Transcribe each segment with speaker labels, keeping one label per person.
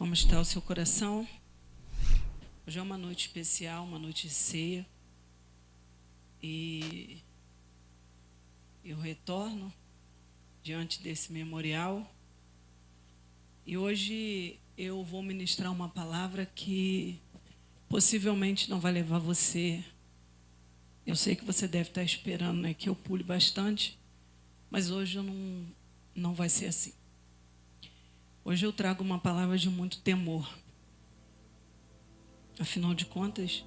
Speaker 1: Como está o seu coração? Hoje é uma noite especial, uma noite de ceia. E eu retorno diante desse memorial. E hoje eu vou ministrar uma palavra que possivelmente não vai levar você. Eu sei que você deve estar esperando, né, que eu pule bastante, mas hoje não vai ser assim. Hoje eu trago uma palavra de muito temor. Afinal de contas,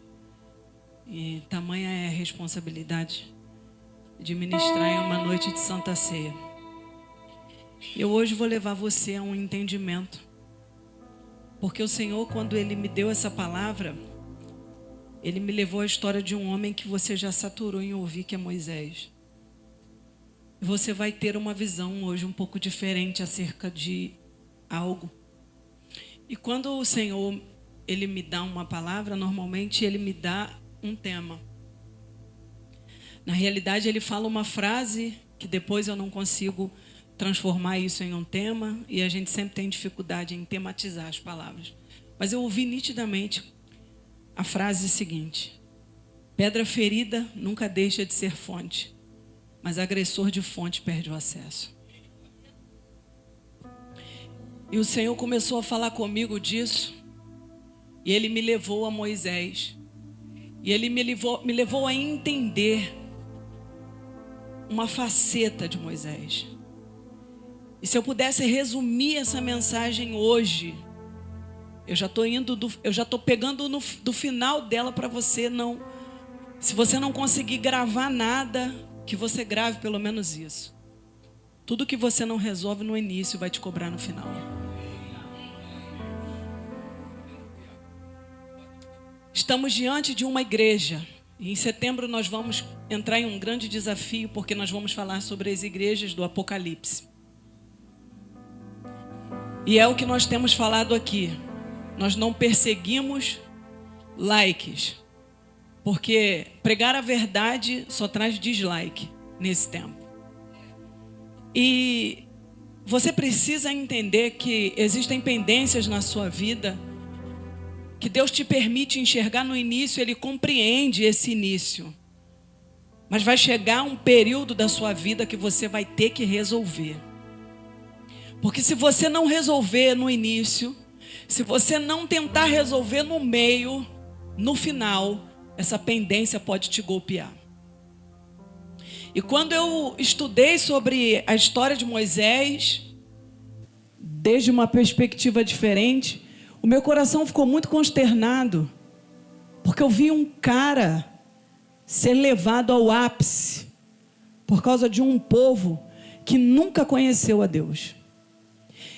Speaker 1: tamanha é a responsabilidade de ministrar em uma noite de Santa Ceia. Eu hoje vou levar você a um entendimento. Porque o Senhor, quando Ele me deu essa palavra, Ele me levou à história de um homem que você já saturou em ouvir, que é Moisés. E você vai ter uma visão hoje um pouco diferente acerca de algo. E quando o Senhor, Ele me dá uma palavra, normalmente Ele me dá um tema. Na realidade, Ele fala uma frase que depois eu não consigo transformar isso em um tema, e a gente sempre tem dificuldade em tematizar as palavras. Mas eu ouvi nitidamente a frase seguinte: pedra ferida nunca deixa de ser fonte, mas agressor de fonte perde o acesso. E o Senhor começou a falar comigo disso, e Ele me levou a Moisés, e Ele me levou a entender uma faceta de Moisés. E se eu pudesse resumir essa mensagem hoje, eu já estou pegando do final dela para você não. Se você não conseguir gravar nada, que você grave pelo menos isso. Tudo que você não resolve no início vai te cobrar no final. Estamos diante de uma igreja. E em setembro nós vamos entrar em um grande desafio, porque nós vamos falar sobre as igrejas do Apocalipse. E é o que nós temos falado aqui. Nós não perseguimos likes, porque pregar a verdade só traz dislike nesse tempo. E você precisa entender que existem pendências na sua vida que Deus te permite enxergar no início. Ele compreende esse início, mas vai chegar um período da sua vida que você vai ter que resolver. Porque se você não resolver no início, se você não tentar resolver no meio, no final, essa pendência pode te golpear. E quando eu estudei sobre a história de Moisés, desde uma perspectiva diferente, o meu coração ficou muito consternado, porque eu vi um cara ser levado ao ápice por causa de um povo que nunca conheceu a Deus.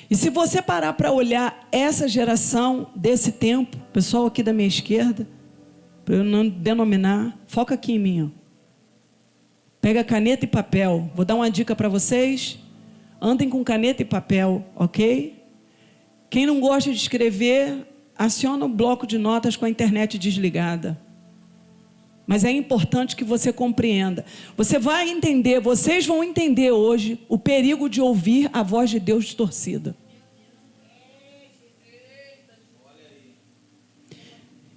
Speaker 1: E se você parar para olhar essa geração desse tempo, pessoal aqui da minha esquerda, para eu não denominar, foca aqui em mim, ó. Pega caneta e papel. Vou dar uma dica para vocês. Andem com caneta e papel, ok? Quem não gosta de escrever, aciona o bloco de notas com a internet desligada. Mas é importante que você compreenda. Você vai entender, vocês vão entender hoje o perigo de ouvir a voz de Deus distorcida.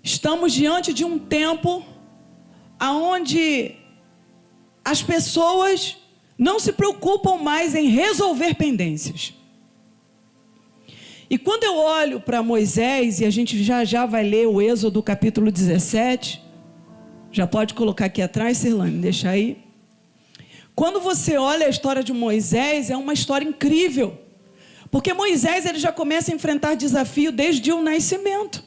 Speaker 1: Estamos diante de um tempo onde as pessoas não se preocupam mais em resolver pendências. E quando eu olho para Moisés, e a gente já vai ler o Êxodo capítulo 17... Já pode colocar aqui atrás, Sirlane, deixa aí. Quando você olha a história de Moisés, é uma história incrível. Porque Moisés, ele já começa a enfrentar desafio desde o nascimento.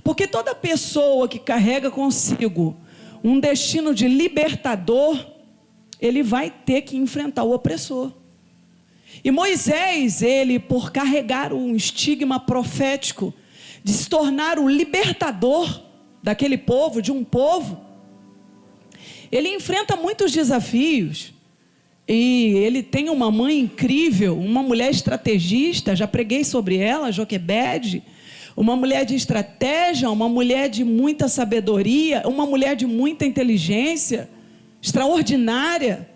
Speaker 1: Porque toda pessoa que carrega consigo um destino de libertador, ele vai ter que enfrentar o opressor. E Moisés, ele, por carregar um estigma profético de se tornar o libertador daquele povo, de um povo, ele enfrenta muitos desafios. E ele tem uma mãe incrível, uma mulher estrategista, já preguei sobre ela, Joquebede, uma mulher de estratégia, uma mulher de muita sabedoria, uma mulher de muita inteligência, extraordinária,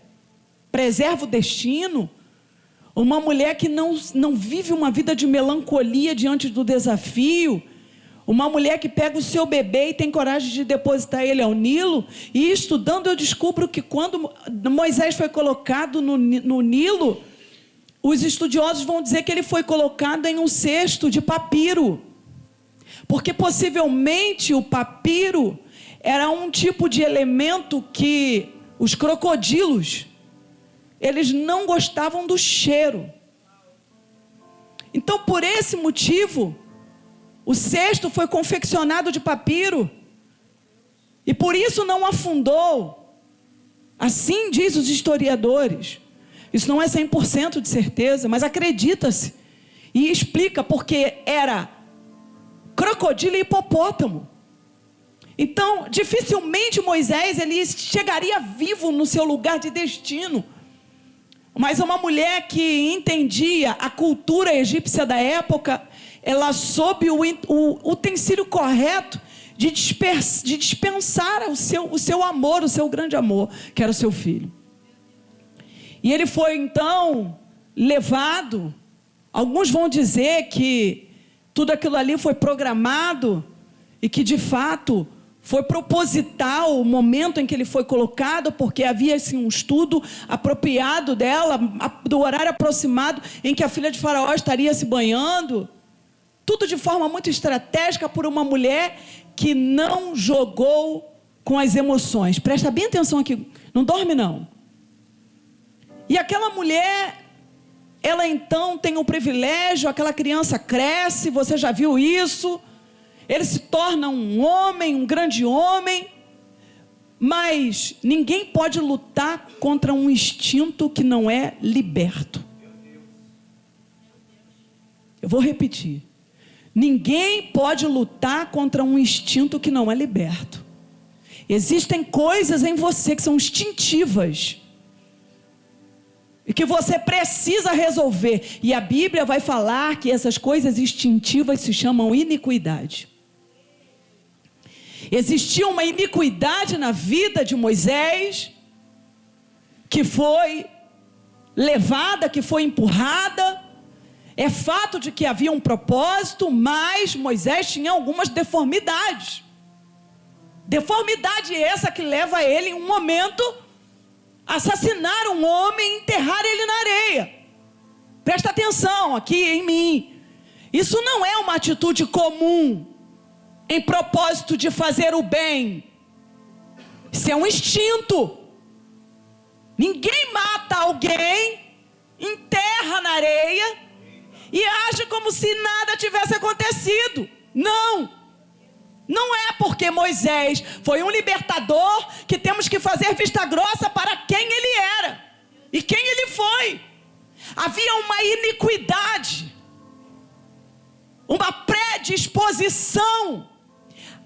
Speaker 1: preserva o destino. Uma mulher que não vive uma vida de melancolia diante do desafio. Uma mulher que pega o seu bebê e tem coragem de depositar ele ao Nilo. E estudando eu descubro que quando Moisés foi colocado no Nilo, os estudiosos vão dizer que ele foi colocado em um cesto de papiro. Porque possivelmente o papiro era um tipo de elemento que os crocodilos, eles não gostavam do cheiro. Então, por esse motivo, o cesto foi confeccionado de papiro. E por isso não afundou. Assim diz os historiadores. Isso não é 100% de certeza, mas acredita-se. E explica porque era crocodilo e hipopótamo. Então, dificilmente Moisés ele chegaria vivo no seu lugar de destino. Mas uma mulher que entendia a cultura egípcia da época, ela soube o utensílio correto de dispensar o seu amor, o seu grande amor, que era o seu filho. E ele foi então levado. Alguns vão dizer que tudo aquilo ali foi programado e que de fato foi proposital o momento em que ele foi colocado, porque havia assim, um estudo apropriado dela, do horário aproximado em que a filha de Faraó estaria se banhando. Tudo de forma muito estratégica por uma mulher que não jogou com as emoções. Presta bem atenção aqui, não dorme não. E aquela mulher, ela então tem o privilégio, aquela criança cresce, você já viu isso, ele se torna um homem, um grande homem, mas ninguém pode lutar contra um instinto que não é liberto. Eu vou repetir. Ninguém pode lutar contra um instinto que não é liberto. Existem coisas em você que são instintivas e que você precisa resolver. E a Bíblia vai falar que essas coisas instintivas se chamam iniquidade. Existia uma iniquidade na vida de Moisés, que foi levada, que foi empurrada. É fato de que havia um propósito, mas Moisés tinha algumas deformidades. Deformidade essa que leva ele em um momento a assassinar um homem e enterrar ele na areia. Presta atenção aqui em mim. Isso não é uma atitude comum em propósito de fazer o bem. Isso é um instinto. Ninguém mata alguém, enterra na areia e age como se nada tivesse acontecido. Não. Não é porque Moisés foi um libertador que temos que fazer vista grossa para quem ele era e quem ele foi. Havia uma iniquidade, uma predisposição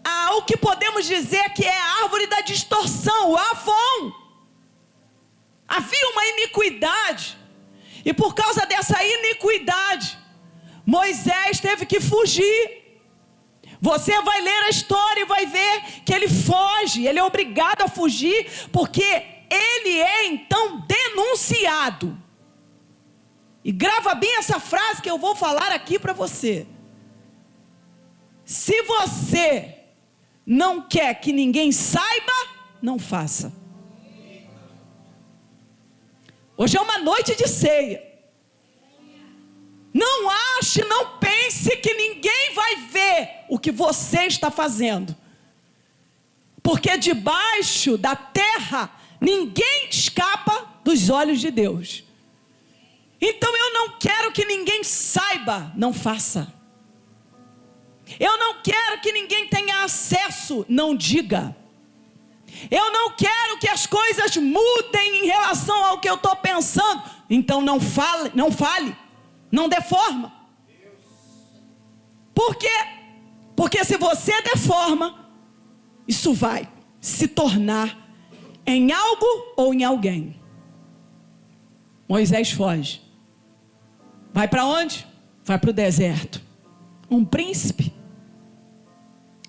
Speaker 1: ao que podemos dizer que é a árvore da distorção, o Avon. Havia uma iniquidade, e por causa dessa iniquidade, Moisés teve que fugir. Você vai ler a história e vai ver que ele foge, ele é obrigado a fugir, porque ele é então denunciado. E grava bem essa frase que eu vou falar aqui para você. Se você não quer que ninguém saiba, não faça. Hoje é uma noite de ceia. Não ache, não pense que ninguém vai ver o que você está fazendo. Porque debaixo da terra, ninguém escapa dos olhos de Deus. Então eu não quero que ninguém saiba, não faça. Eu não quero que ninguém tenha acesso, não diga. Eu não quero que as coisas mudem em relação ao que eu estou pensando, então não fale, não deforma. Por quê? Porque se você deforma, isso vai se tornar em algo ou em alguém. Moisés foge. Vai para onde? Vai para o deserto. Um príncipe,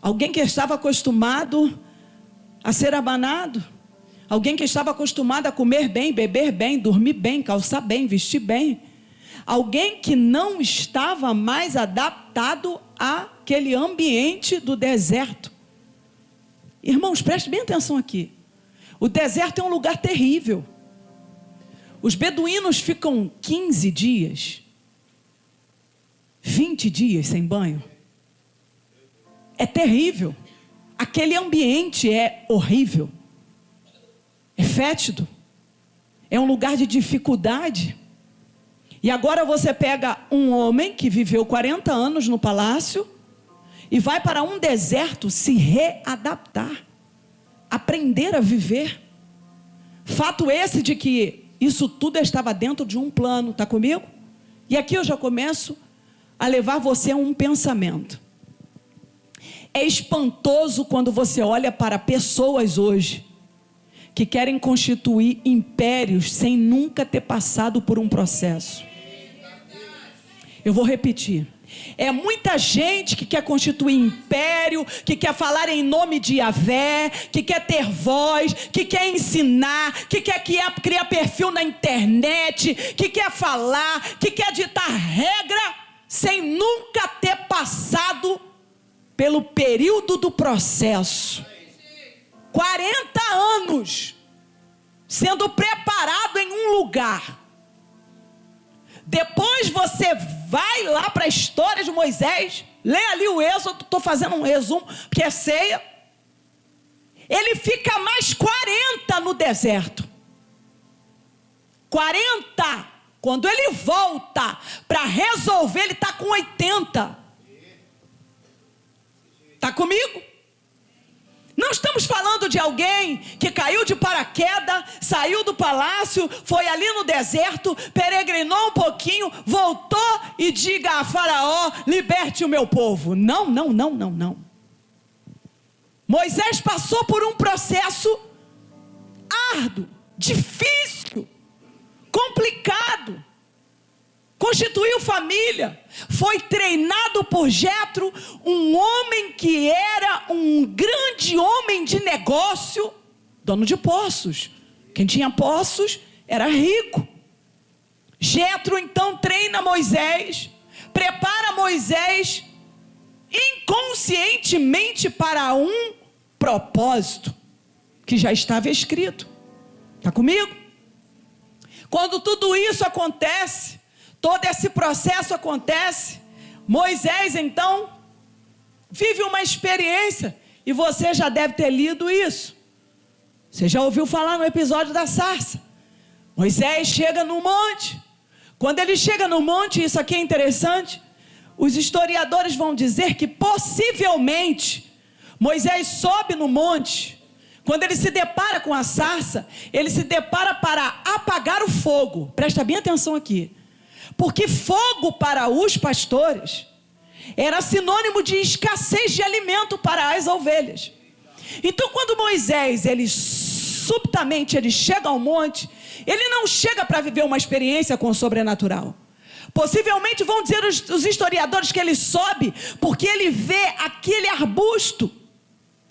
Speaker 1: alguém que estava acostumado a ser abanado, alguém que estava acostumado a comer bem, beber bem, dormir bem, calçar bem, vestir bem, Alguém que não estava mais adaptado àquele ambiente do deserto. Irmãos, preste bem atenção aqui. O deserto é um lugar terrível. Os beduínos ficam 15 dias, 20 dias sem banho. É terrível. Aquele ambiente é horrível. É fétido. É um lugar de dificuldade. E agora você pega um homem que viveu 40 anos no palácio e vai para um deserto se readaptar, aprender a viver. Fato esse de que isso tudo estava dentro de um plano, está comigo? E aqui eu já começo a levar você a um pensamento. É espantoso quando você olha para pessoas hoje que querem constituir impérios sem nunca ter passado por um processo. Eu vou repetir. É muita gente que quer constituir império, que quer falar em nome de Yahvé, que quer ter voz, que quer ensinar, que quer criar perfil na internet, que quer falar, que quer ditar regra, sem nunca ter passado pelo período do processo. 40 anos sendo preparado em um lugar. Depois você vai lá para a história de Moisés, lê ali o Êxodo, estou fazendo um resumo, porque é ceia. Ele fica mais 40 no deserto. 40. Quando ele volta para resolver, ele está com 80. Está comigo? Não estamos falando de alguém que caiu de paraquedas, saiu do palácio, foi ali no deserto, peregrinou um pouquinho, voltou e diga a Faraó, liberte o meu povo. Não. Moisés passou por um processo árduo, difícil, complicado. Constituiu família, foi treinado por Jetro, um homem que era um grande homem de negócio, dono de poços. Quem tinha poços era rico. Jetro então treina Moisés, prepara Moisés inconscientemente para um propósito que já estava escrito. Está comigo? Quando tudo isso acontece, todo esse processo acontece, Moisés então vive uma experiência, e você já deve ter lido isso. Você já ouviu falar no episódio da sarça. Moisés chega no monte. Quando ele chega no monte, isso aqui é interessante, os historiadores vão dizer que possivelmente Moisés sobe no monte. Quando ele se depara com a sarça, ele se depara para apagar o fogo. Presta bem atenção aqui. Porque fogo para os pastores era sinônimo de escassez de alimento para as ovelhas. Então quando Moisés, subitamente ele chega ao monte, ele não chega para viver uma experiência com o sobrenatural. Possivelmente vão dizer os historiadores que ele sobe porque ele vê aquele arbusto,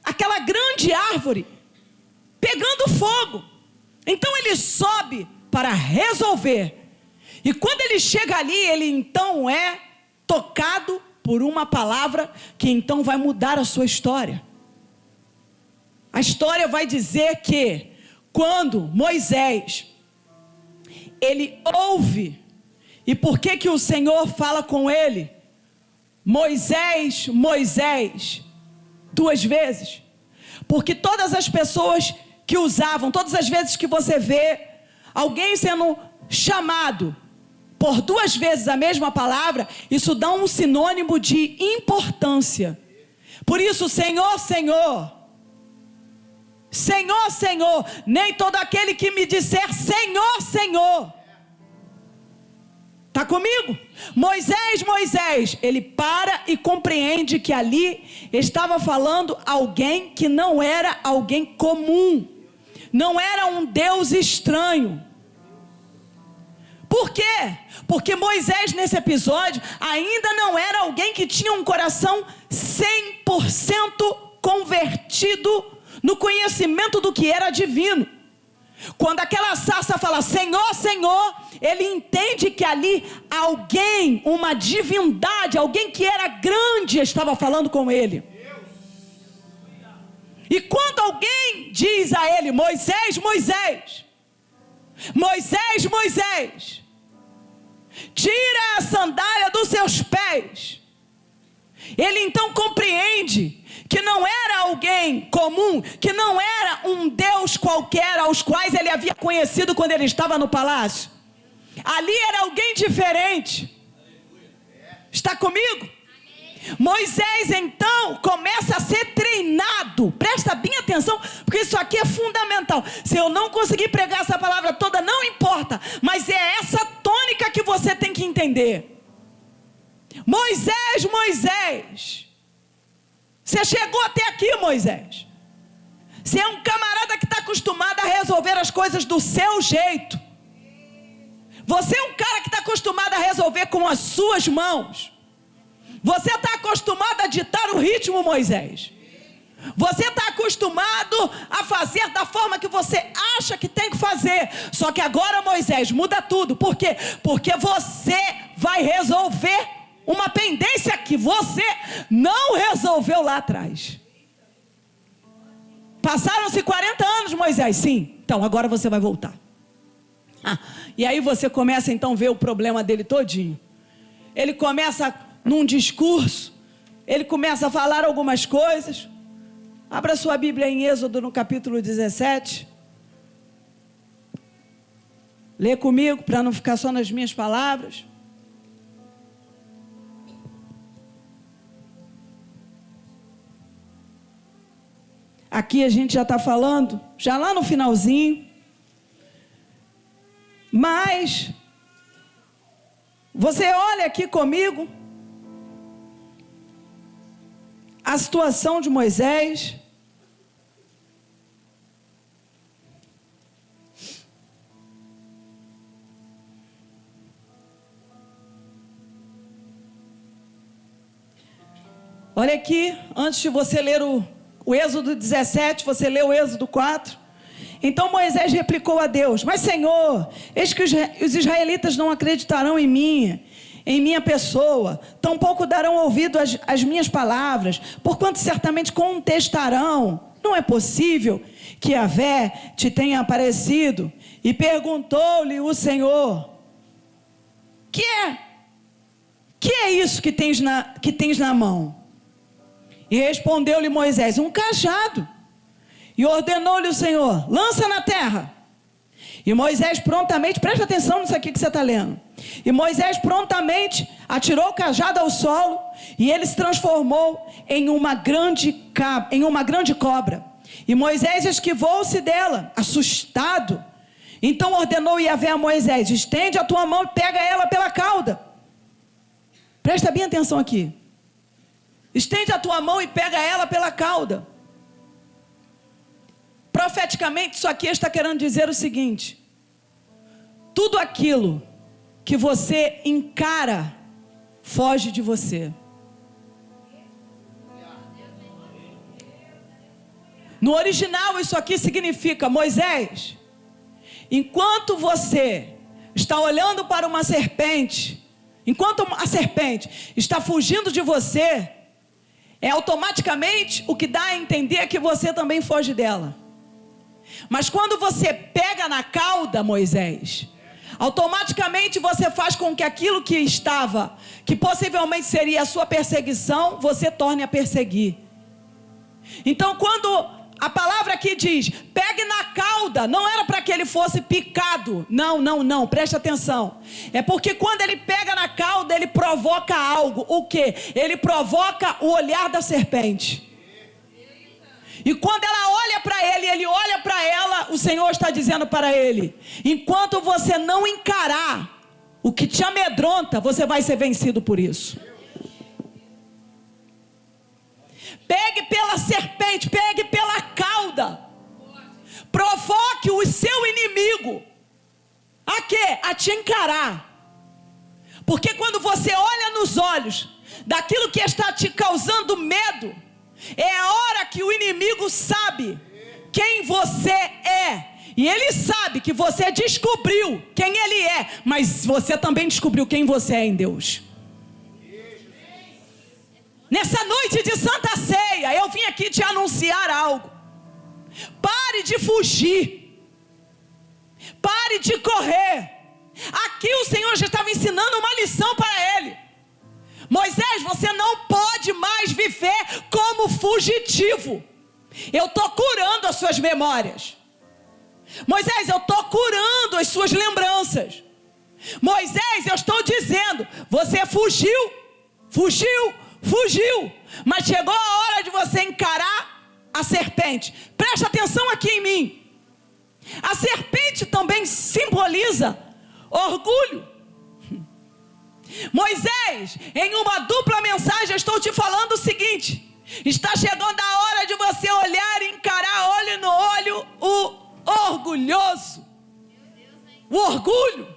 Speaker 1: aquela grande árvore, pegando fogo. Então ele sobe para resolver. E quando ele chega ali, ele então é tocado por uma palavra que então vai mudar a sua história. A história vai dizer que quando Moisés, ele ouve, e por que o Senhor fala com ele? Moisés, Moisés, 2 vezes. Porque todas as pessoas que usavam, todas as vezes que você vê alguém sendo chamado por 2 vezes a mesma palavra, isso dá um sinônimo de importância. Por isso, Senhor, Senhor, Senhor, Senhor, nem todo aquele que me disser Senhor, Senhor. Está comigo? Moisés, Moisés, ele para e compreende que ali estava falando alguém que não era alguém comum, não era um Deus estranho. Por quê? Porque Moisés nesse episódio ainda não era alguém que tinha um coração 100% convertido no conhecimento do que era divino. Quando aquela sarça fala Senhor, Senhor, ele entende que ali alguém, uma divindade, alguém que era grande estava falando com ele. E quando alguém diz a ele, Moisés, Moisés, Moisés, Moisés, tira a sandália dos seus pés, ele então compreende que não era alguém comum, que não era um Deus qualquer aos quais ele havia conhecido quando ele estava no palácio. Ali era alguém diferente. Está comigo? Moisés então começa a ser treinado. Presta bem atenção, porque isso aqui é fundamental. Se eu não conseguir pregar essa palavra toda, não importa, mas é essa tônica que você tem que entender. Moisés, Moisés, você chegou até aqui, Moisés. Você é um camarada que está acostumado a resolver as coisas do seu jeito. Você é um cara que está acostumado a resolver com as suas mãos. Você está acostumado a ditar o ritmo, Moisés. Você está acostumado a fazer da forma que você acha que tem que fazer. Só que agora, Moisés, muda tudo. Por quê? Porque você vai resolver uma pendência que você não resolveu lá atrás. Passaram-se 40 anos, Moisés. Sim, então agora você vai voltar. E aí você começa então a ver o problema dele todinho. Ele começa num discurso, ele começa a falar algumas coisas. Abra sua Bíblia em Êxodo no capítulo 17. Lê comigo para não ficar só nas minhas palavras. Aqui a gente já está falando, já lá no finalzinho. Mas, você olha aqui comigo, a situação de Moisés. Olha aqui, antes de você ler o Êxodo 17, você lê o Êxodo 4. Então Moisés replicou a Deus: mas Senhor, eis que os israelitas não acreditarão em minha pessoa, tampouco darão ouvido às minhas palavras, porquanto certamente contestarão. Não é possível que Yahvé te tenha aparecido. E perguntou-lhe o Senhor: que é isso que tens na mão? E respondeu-lhe Moisés: um cajado. E ordenou-lhe o Senhor: lança na terra. E Moisés prontamente, presta atenção nisso aqui que você está lendo. E Moisés prontamente atirou o cajado ao solo, e ele se transformou em uma grande cobra. E Moisés esquivou-se dela, assustado. Então ordenou Yahvé a Moisés: estende a tua mão e pega ela pela cauda. Presta bem atenção aqui. Estende a tua mão e pega ela pela cauda. Profeticamente, isso aqui está querendo dizer o seguinte: tudo aquilo que você encara, foge de você. No original, isso aqui significa: Moisés, enquanto você está olhando para uma serpente, enquanto a serpente está fugindo de você, é automaticamente o que dá a entender que você também foge dela. Mas quando você pega na cauda, Moisés, automaticamente você faz com que aquilo que possivelmente seria a sua perseguição, você torne a perseguir. Então quando a palavra aqui diz, pegue na cauda, não era para que ele fosse picado. Não, preste atenção. É porque quando ele pega na cauda, ele provoca algo. O quê? Ele provoca o olhar da serpente. E quando ela olha para ele, ele olha para ela, o Senhor está dizendo para ele: enquanto você não encarar o que te amedronta, você vai ser vencido por isso. Pegue pela serpente, pegue pela cauda. Provoque o seu inimigo. A quê? A te encarar. Porque quando você olha nos olhos daquilo que está te causando medo, é a hora que o inimigo sabe quem você é. E Ele sabe que você descobriu quem Ele é, mas você também descobriu quem você é em Deus. Nessa noite de Santa Ceia, eu vim aqui te anunciar algo. Pare de fugir. Pare de correr. Aqui o Senhor já estava ensinando uma lição para ele. Moisés, você não pode mais viver como fugitivo. Eu estou curando as suas memórias. Moisés, eu estou curando as suas lembranças. Moisés, eu estou dizendo, você fugiu, mas chegou a hora de você encarar a serpente. Presta atenção aqui em mim. A serpente também simboliza orgulho. Moisés, em uma dupla mensagem, eu estou te falando o seguinte: está chegando a hora de você olhar e encarar olho no olho o orgulhoso. O orgulho.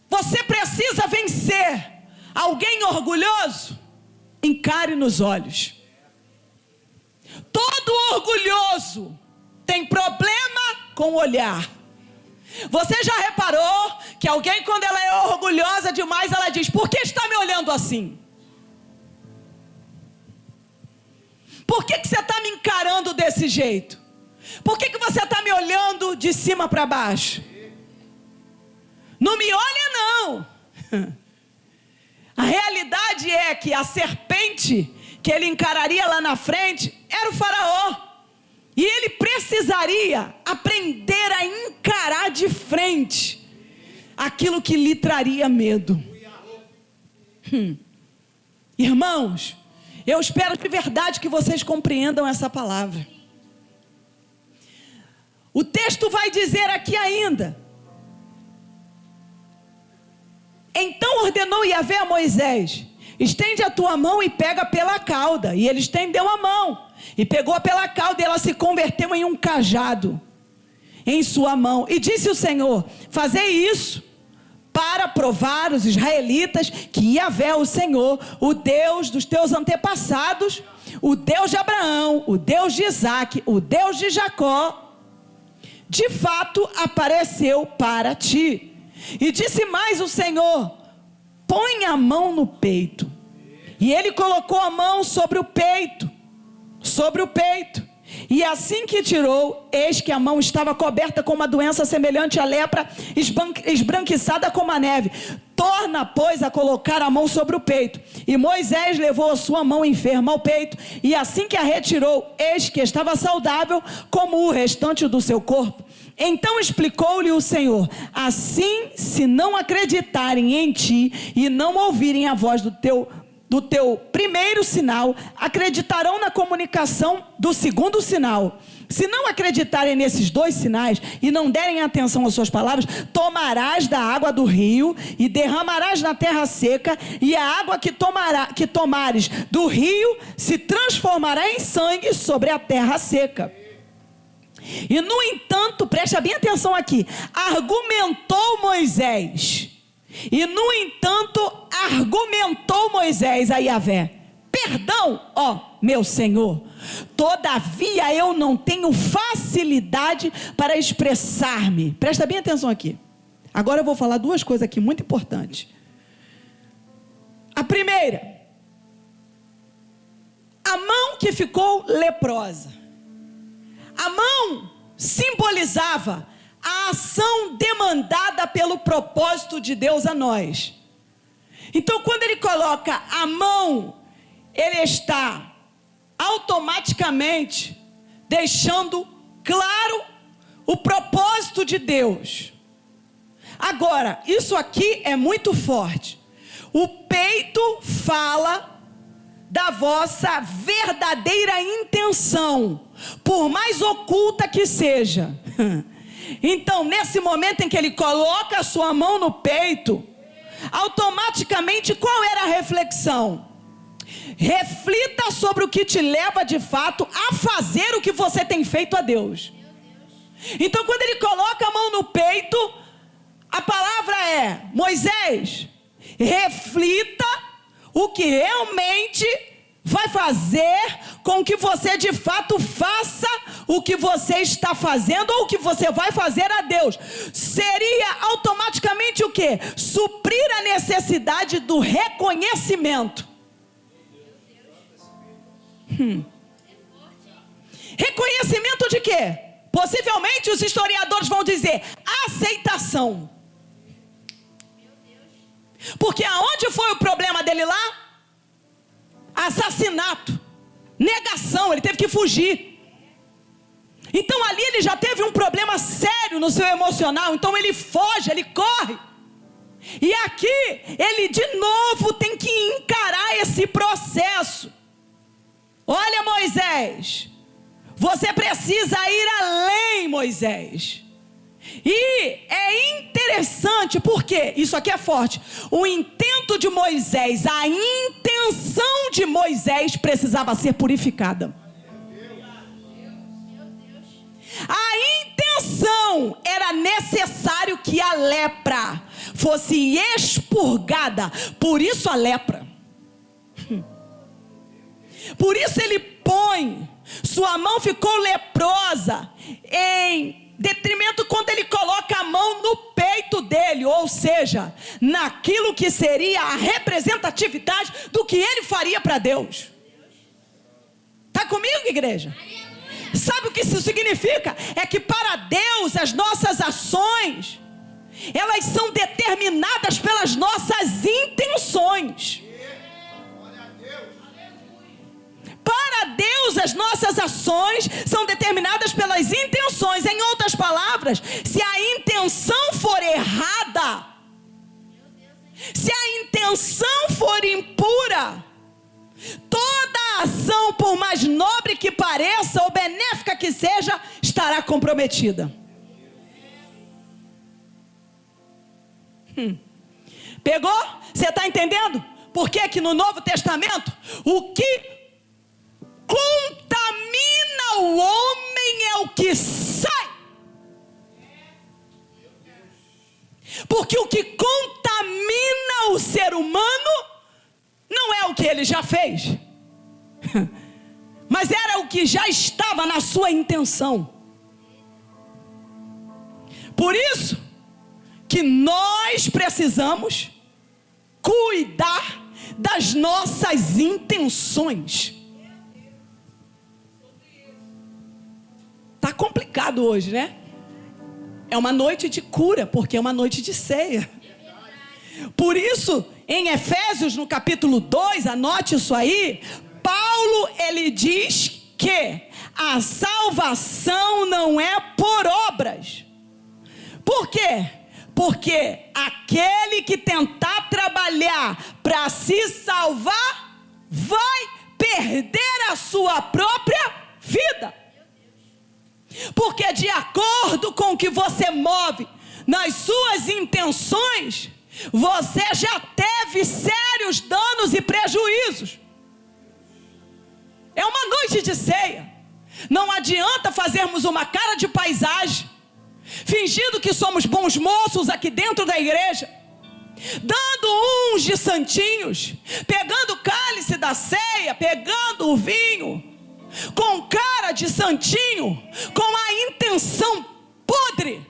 Speaker 1: Você precisa vencer alguém orgulhoso. Encare nos olhos. Todo orgulhoso tem problema com o olhar. Você já reparou que alguém, quando ela é orgulhosa demais, ela diz: por que está me olhando assim? Por que você está me encarando desse jeito? Por que você está me olhando de cima para baixo? Não me olha não. A realidade é que a serpente que ele encararia lá na frente era o faraó. E ele precisaria aprender a encarar de frente aquilo que lhe traria medo. Irmãos, eu espero de verdade que vocês compreendam essa palavra. O texto vai dizer aqui ainda: então ordenou Yahvé a Moisés: estende a tua mão e pega pela cauda. E ele estendeu a mão e pegou pela cauda, e ela se converteu em um cajado em sua mão. E disse o Senhor: fazei isso para provar os israelitas que Yahvé, o Senhor, o Deus dos teus antepassados, o Deus de Abraão, o Deus de Isaque, o Deus de Jacó, de fato apareceu para ti. E disse mais o Senhor: põe a mão no peito. E ele colocou a mão sobre o peito. E assim que tirou, eis que a mão estava coberta com uma doença semelhante à lepra, esbranquiçada como a neve. Torna, pois, a colocar a mão sobre o peito. E Moisés levou a sua mão enferma ao peito, e assim que a retirou, eis que estava saudável como o restante do seu corpo. Então explicou-lhe o Senhor: assim, se não acreditarem em ti e não ouvirem a voz do teu primeiro sinal, acreditarão na comunicação do segundo sinal. Se não acreditarem nesses dois sinais e não derem atenção às suas palavras, tomarás da água do rio e derramarás na terra seca, e a água que tomares do rio se transformará em sangue sobre a terra seca. E no entanto, preste bem atenção aqui, argumentou Moisés a Yahvé: perdão, ó meu Senhor, todavia eu não tenho facilidade para expressar-me. Presta bem atenção aqui. Agora eu vou falar duas coisas aqui muito importantes. A primeira, a mão que ficou leprosa. A mão simbolizava a ação demandada pelo propósito de Deus a nós. Então, quando ele coloca a mão, ele está automaticamente deixando claro o propósito de Deus. Agora, isso aqui é muito forte. O peito fala da vossa verdadeira intenção, por mais oculta que seja. Então, nesse momento em que ele coloca a sua mão no peito, automaticamente qual era a reflexão? Reflita sobre o que te leva de fato a fazer o que você tem feito a Deus. Então, quando ele coloca a mão no peito, a palavra é: Moisés, reflita o que realmente vai fazer com que você de fato faça o que você está fazendo ou o que você vai fazer a Deus. Seria automaticamente o quê? Suprir a necessidade do reconhecimento. Reconhecimento de quê? Possivelmente os historiadores vão dizer aceitação. Porque aonde foi o problema dele lá? Assassinato, negação, ele teve que fugir. Então ali ele já teve um problema sério no seu emocional. Então ele foge, ele corre. E aqui ele de novo tem que encarar esse processo. Olha, Moisés, você precisa ir além, Moisés. E é interessante, porque isso aqui é forte. O intento de Moisés, a intenção de Moisés precisava ser purificada. A intenção era necessário que a lepra fosse expurgada. Por isso a lepra. Por isso ele põe, sua mão ficou leprosa, em detrimento quando ele coloca a mão no peito dele, ou seja, naquilo que seria a representatividade do que ele faria para Deus. Está comigo, igreja? Sabe o que isso significa? É que para Deus as nossas ações, elas são determinadas pelas nossas intenções. Para Deus as nossas ações são determinadas pelas intenções. Em outras palavras, se a intenção for errada, se a intenção for impura, toda ação, por mais nobre que pareça ou benéfica que seja, estará comprometida. Pegou? Você está entendendo? Por que que no Novo Testamento, o que contamina o homem é o que sai? Porque o que contamina o ser humano não é o que ele já fez, mas era o que já estava na sua intenção. Por isso que nós precisamos cuidar das nossas intenções. Está complicado hoje, né? É uma noite de cura, porque é uma noite de ceia. Por isso, em Efésios, no capítulo 2, anote isso aí, Paulo, ele diz que a salvação não é por obras. Por quê? Porque aquele que tentar trabalhar para se salvar, vai perder a sua própria vida. Porque de acordo com o que você move nas suas intenções, você já teve sérios danos e prejuízos. É uma noite de ceia. Não adianta fazermos uma cara de paisagem, fingindo que somos bons moços aqui dentro da igreja, dando uns de santinhos, pegando o cálice da ceia, pegando o vinho, com cara de santinho, com a intenção podre.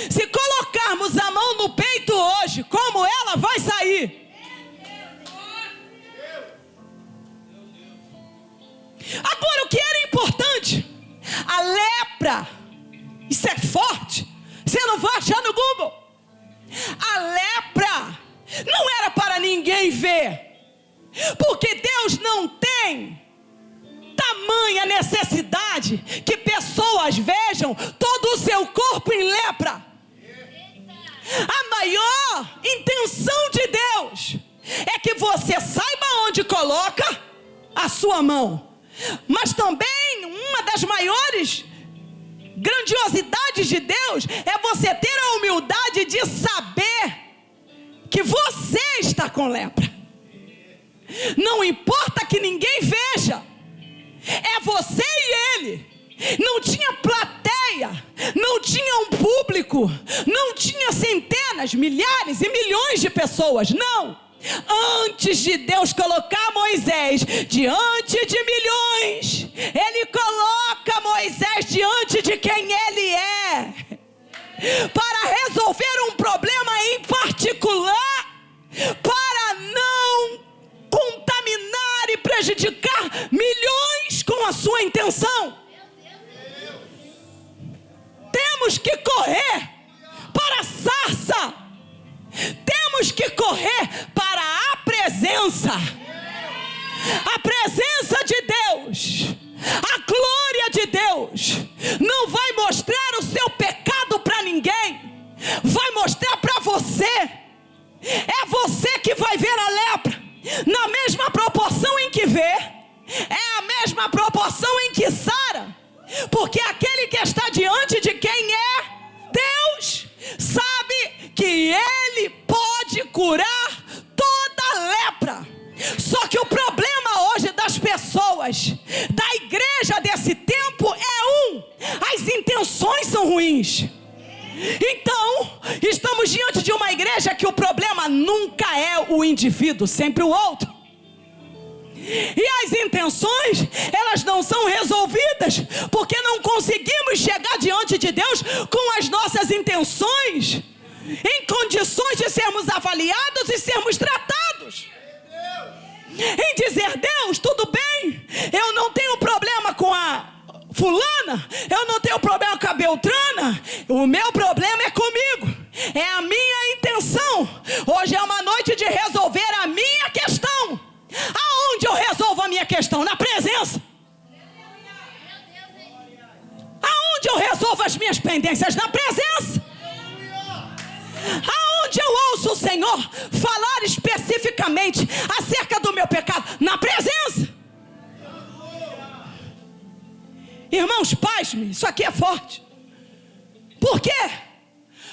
Speaker 1: Se colocarmos a mão no peito hoje, como ela vai sair? Agora, o que era importante? A lepra. Isso é forte. Você não vai achar no Google. A lepra não era para ninguém ver, porque Deus não tem tamanha necessidade que pessoas vejam todo o seu corpo em lepra. A maior intenção de Deus é que você saiba onde coloca a sua mão. Mas também uma das maiores grandiosidades de Deus é você ter a humildade de saber que você está com lepra. Não importa que ninguém veja, é você e ele. Não tinha plateia, não tinha um público, não tinha centenas, milhares e milhões de pessoas, não. Antes de Deus colocar Moisés Moisés diante de milhões. Ele coloca Moisés diante de quem ele é, para resolver um problema em particular, para não contaminar e prejudicar milhões com a sua intenção. Temos que correr para a sarça. Temos que correr para a presença. A presença de Deus, a glória de Deus, não vai mostrar o seu pecado para ninguém. Vai mostrar para você. É você que vai ver a lepra na mesma proporção em que vê. É a mesma proporção em que sara. Porque aquele que está diante de quem é Deus sabe que Ele pode curar toda a lepra. Só que o problema hoje das pessoas, da igreja desse tempo as intenções são ruins. Então, estamos diante de uma igreja que o problema nunca é o indivíduo, sempre o outro. E as intenções, elas não são resolvidas, porque não conseguimos chegar diante de Deus com as nossas intenções em condições de sermos avaliados e sermos tratados. Em dizer: Deus, tudo bem, eu não tenho problema com a fulana, eu não tenho problema com a beltrana, o meu problema é comigo, é a minha intenção. Hoje é uma noite de resolver a minha questão. Aonde eu resolvo a minha questão? Na presença. Aonde eu resolvo as minhas pendências? Na presença. Aonde eu ouço o Senhor falar especificamente acerca do meu pecado? Na presença. Irmãos, pasme, isso aqui é forte. Por quê?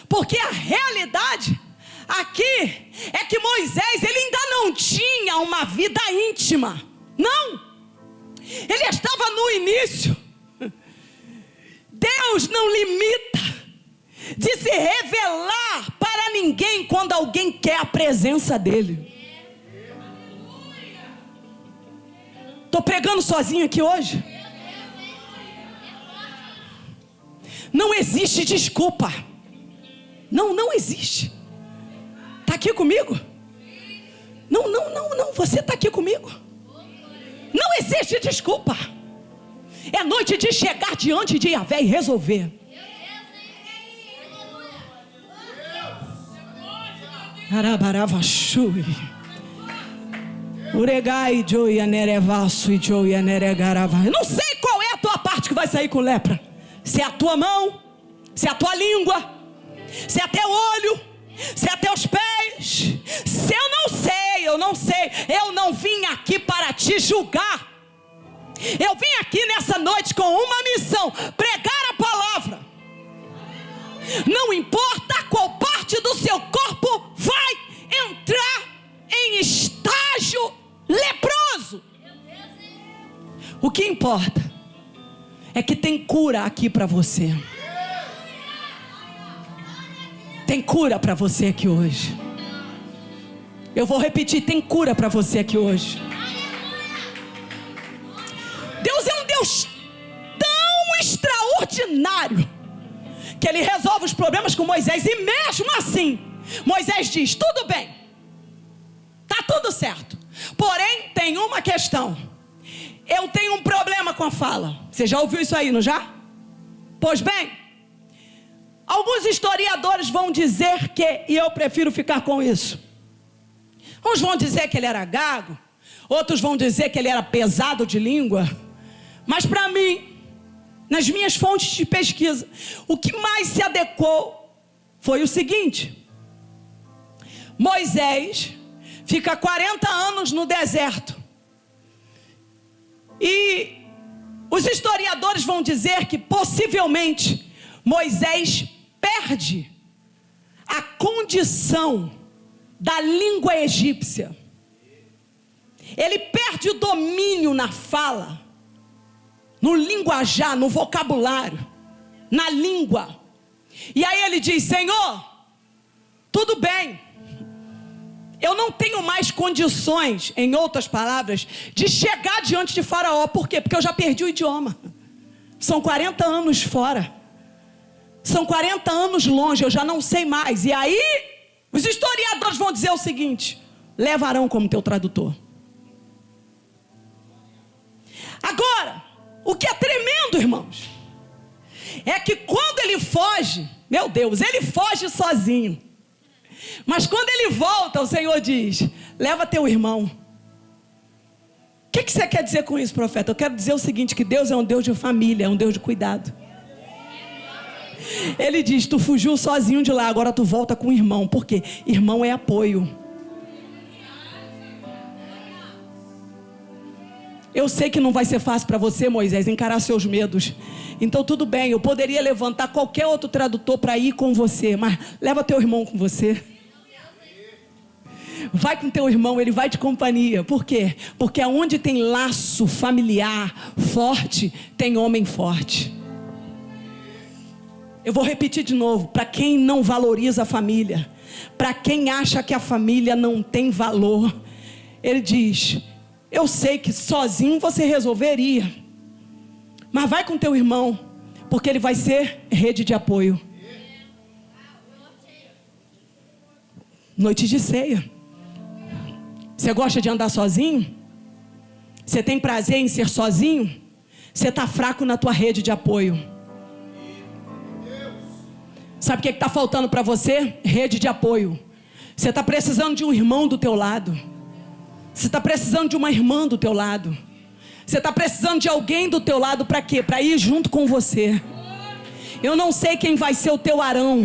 Speaker 1: Porque a realidade aqui é que Moisés, ele ainda não tinha uma vida íntima. Não. Ele estava no início. Deus não limita de se revelar para ninguém quando alguém quer a presença dele. Estou pregando sozinho aqui hoje. Não existe desculpa. Não existe. Está aqui comigo? Não. Você está aqui comigo? Não existe desculpa. É noite de chegar diante de Yahvé e resolver. Arabaravashui. Uregai joia nerevasso e joia neregarava. Eu não sei qual é a tua parte que vai sair com lepra. Se é a tua mão, se é a tua língua, se é teu olho, se é teus pés. Se eu não sei. Eu não vim aqui para te julgar. Eu vim aqui nessa noite com uma missão: pregar a palavra. Não importa qual parte do seu corpo vai entrar em estágio leproso. O que importa é que tem cura aqui para você. Tem cura para você aqui hoje. Eu vou repetir: tem cura para você aqui hoje. Deus é um Deus tão extraordinário que Ele resolve os problemas com Moisés. E mesmo assim, Moisés diz: tudo bem, está tudo certo, porém tem uma questão. Eu tenho um problema com a fala. Você já ouviu isso aí, não já? Pois bem, alguns historiadores vão dizer que, e eu prefiro ficar com isso, uns vão dizer que ele era gago, outros vão dizer que ele era pesado de língua. Mas para mim, nas minhas fontes de pesquisa, o que mais se adequou foi o seguinte: Moisés fica 40 anos no deserto. E os historiadores vão dizer que possivelmente Moisés perde a condição da língua egípcia. Ele perde o domínio na fala, no linguajar, no vocabulário, na língua. E aí ele diz: Senhor, tudo bem, Eu não tenho mais condições, em outras palavras, de chegar diante de Faraó. Por quê? Porque eu já perdi o idioma. São 40 anos fora. São 40 anos longe, eu já não sei mais. E aí, os historiadores vão dizer o seguinte: leva Arão como teu tradutor. Agora, o que é tremendo, irmãos, é que quando ele foge, meu Deus, ele foge sozinho. Mas quando ele volta, o Senhor diz: leva teu irmão. O que você quer dizer com isso, profeta? Eu quero dizer o seguinte, que Deus é um Deus de família, é um Deus de cuidado. Ele diz: tu fugiu sozinho de lá, agora tu volta com o irmão. Por quê? Irmão é apoio. Eu sei que não vai ser fácil para você, Moisés, encarar seus medos. Então tudo bem, eu poderia levantar qualquer outro tradutor para ir com você, mas leva teu irmão com você. Vai com teu irmão, ele vai de companhia. Por quê? Porque aonde tem laço familiar forte, tem homem forte. Eu vou repetir de novo, para quem não valoriza a família, para quem acha que a família não tem valor, ele diz: eu sei que sozinho você resolveria, mas vai com teu irmão, porque ele vai ser rede de apoio. Noite de ceia. Você gosta de andar sozinho? Você tem prazer em ser sozinho? Você está fraco na tua rede de apoio. Sabe o que está faltando para você? Rede de apoio. Você está precisando de um irmão do teu lado. Você está precisando de uma irmã do teu lado. Você está precisando de alguém do teu lado para quê? Para ir junto com você. Eu não sei quem vai ser o teu Arão,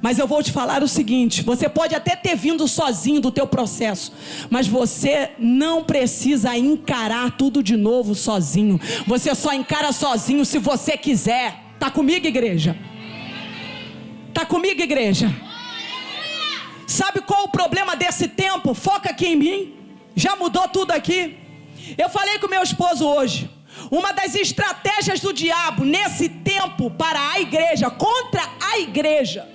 Speaker 1: mas eu vou te falar o seguinte: você pode até ter vindo sozinho do teu processo, mas você não precisa encarar tudo de novo sozinho. Você só encara sozinho se você quiser. Está comigo, igreja? Está comigo, igreja? Sabe qual o problema desse tempo? Foca aqui em mim. Já mudou tudo aqui. Eu falei com meu esposo hoje. Uma das estratégias do diabo nesse tempo para a igreja, contra a igreja,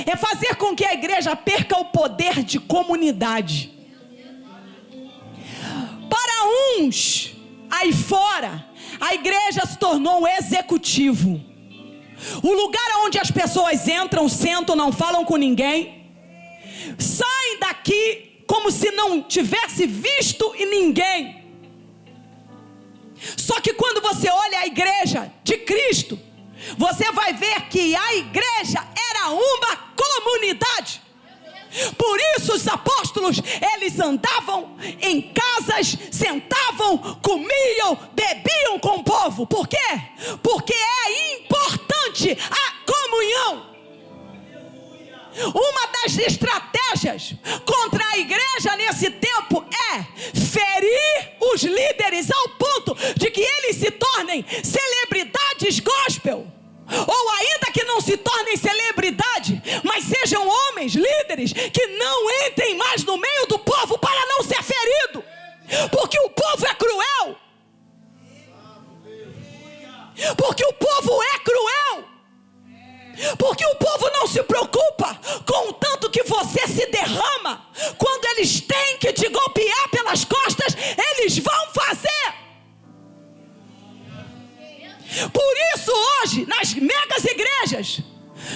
Speaker 1: é fazer com que a igreja perca o poder de comunidade. Para uns, aí fora, a igreja se tornou um executivo. O lugar onde as pessoas entram, sentam, não falam com ninguém, saem daqui como se não tivesse visto e ninguém. Só que quando você olha a igreja de Cristo, você vai ver que a igreja era uma comunidade. Por isso os apóstolos, eles andavam em casas, sentavam, comiam, bebiam com o povo. Por quê? Porque é importante a comunhão. Uma das estratégias contra a igreja nesse tempo é ferir os líderes ao ponto de que eles se tornem celebridades gospel. Ou ainda que não se tornem celebridade, mas sejam homens, líderes, que não entrem mais no meio do povo para não ser ferido. Porque o povo é cruel. Porque o povo é cruel. Porque o povo não se preocupa com o tanto que você se derrama. Quando eles têm que te golpear pelas costas, eles vão fazer. Por isso hoje, nas megas igrejas,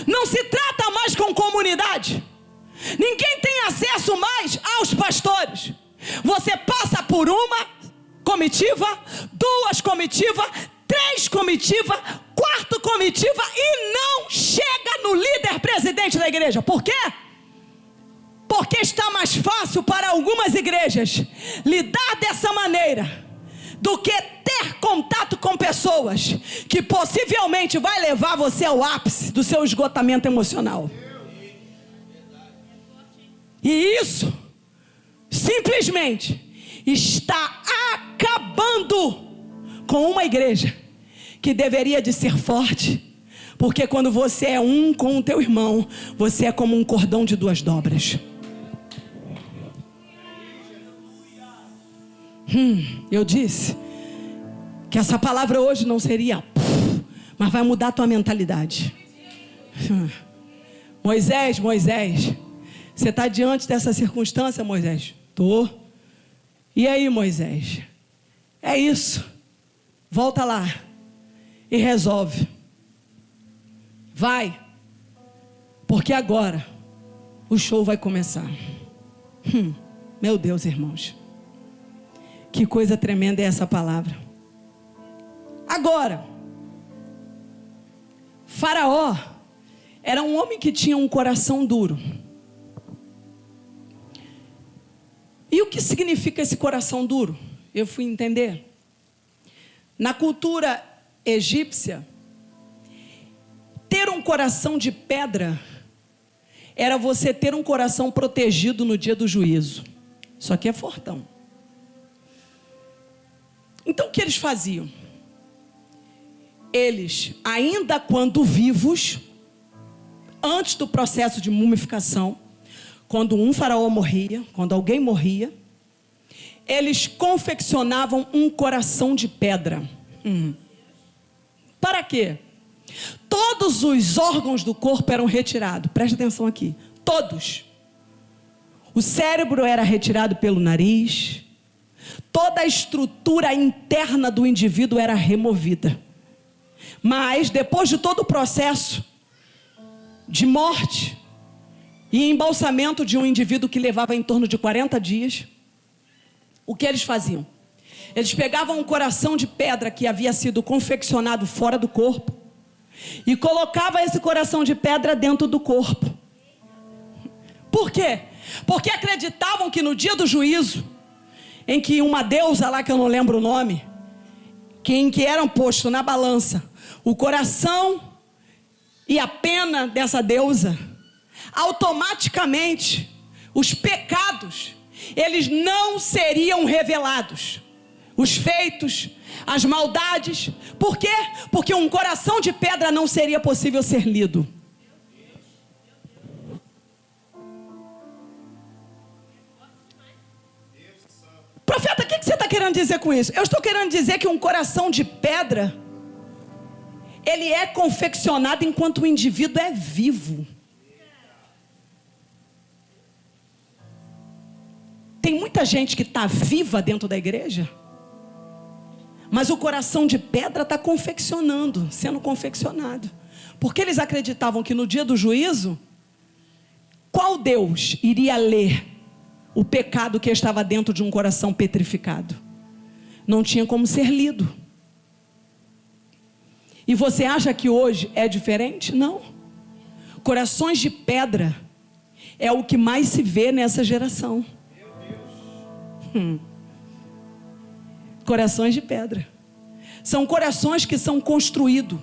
Speaker 1: não se trata mais com comunidade. Ninguém tem acesso mais aos pastores. Você passa por uma comitiva, duas comitivas, 3 comitivas, 4 comitiva e não chega no líder presidente da igreja. Por quê? Porque está mais fácil para algumas igrejas lidar dessa maneira do que ter contato com pessoas que possivelmente vai levar você ao ápice do seu esgotamento emocional. E isso simplesmente está acabando com uma igreja que deveria de ser forte, porque quando você é um com o teu irmão, você é como um cordão de 2 dobras. Eu disse que essa palavra hoje não seria, mas vai mudar a tua mentalidade. Moisés, Você está diante dessa circunstância, Moisés? Tô. E aí, Moisés? É isso. Volta lá e resolve. Vai. Porque agora o show vai começar. Meu Deus, irmãos. Que coisa tremenda é essa palavra. Agora, Faraó era um homem que tinha um coração duro. E o que significa esse coração duro? Eu fui entender. Na cultura egípcia, ter um coração de pedra era você ter um coração protegido no dia do juízo. Isso aqui é fortão. Então o que eles faziam? Eles, ainda quando vivos, antes do processo de mumificação, quando um faraó morria, quando alguém morria, eles confeccionavam um coração de pedra. Para quê? Todos os órgãos do corpo eram retirados. Preste atenção aqui. Todos. O cérebro era retirado pelo nariz. Toda a estrutura interna do indivíduo era removida. Mas, depois de todo o processo de morte e embalsamento de um indivíduo que levava em torno de 40 dias, o que eles faziam? Eles pegavam um coração de pedra que havia sido confeccionado fora do corpo e colocavam esse coração de pedra dentro do corpo. Por quê? Porque acreditavam que no dia do juízo, em que uma deusa lá, que eu não lembro o nome, em que eram postos na balança o coração e a pena dessa deusa, automaticamente os pecados, eles não seriam revelados. Os feitos, as maldades. Por quê? Porque um coração de pedra não seria possível ser lido. Profeta, o que você está querendo dizer com isso? Eu estou querendo dizer que um coração de pedra, ele é confeccionado enquanto o indivíduo é vivo. Tem muita gente que está viva dentro da igreja, mas o coração de pedra está sendo confeccionado. Porque eles acreditavam que no dia do juízo, qual Deus iria ler o pecado que estava dentro de um coração petrificado? Não tinha como ser lido. E você acha que hoje é diferente? Não. Corações de pedra é o que mais se vê nessa geração. Corações de pedra. São corações que são construídos,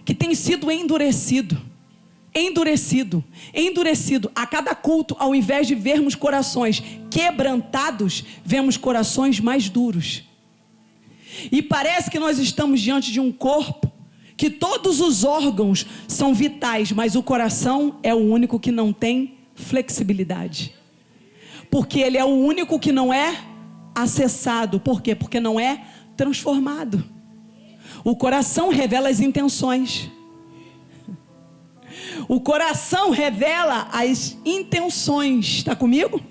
Speaker 1: que têm sido endurecido. A cada culto, ao invés de vermos corações quebrantados, vemos corações mais duros. E parece que nós estamos diante de um corpo que todos os órgãos são vitais, mas o coração é o único que não tem flexibilidade. Porque ele é o único que não é acessado. Por quê? Porque não é transformado. O coração revela as intenções. O coração revela as intenções. Está comigo?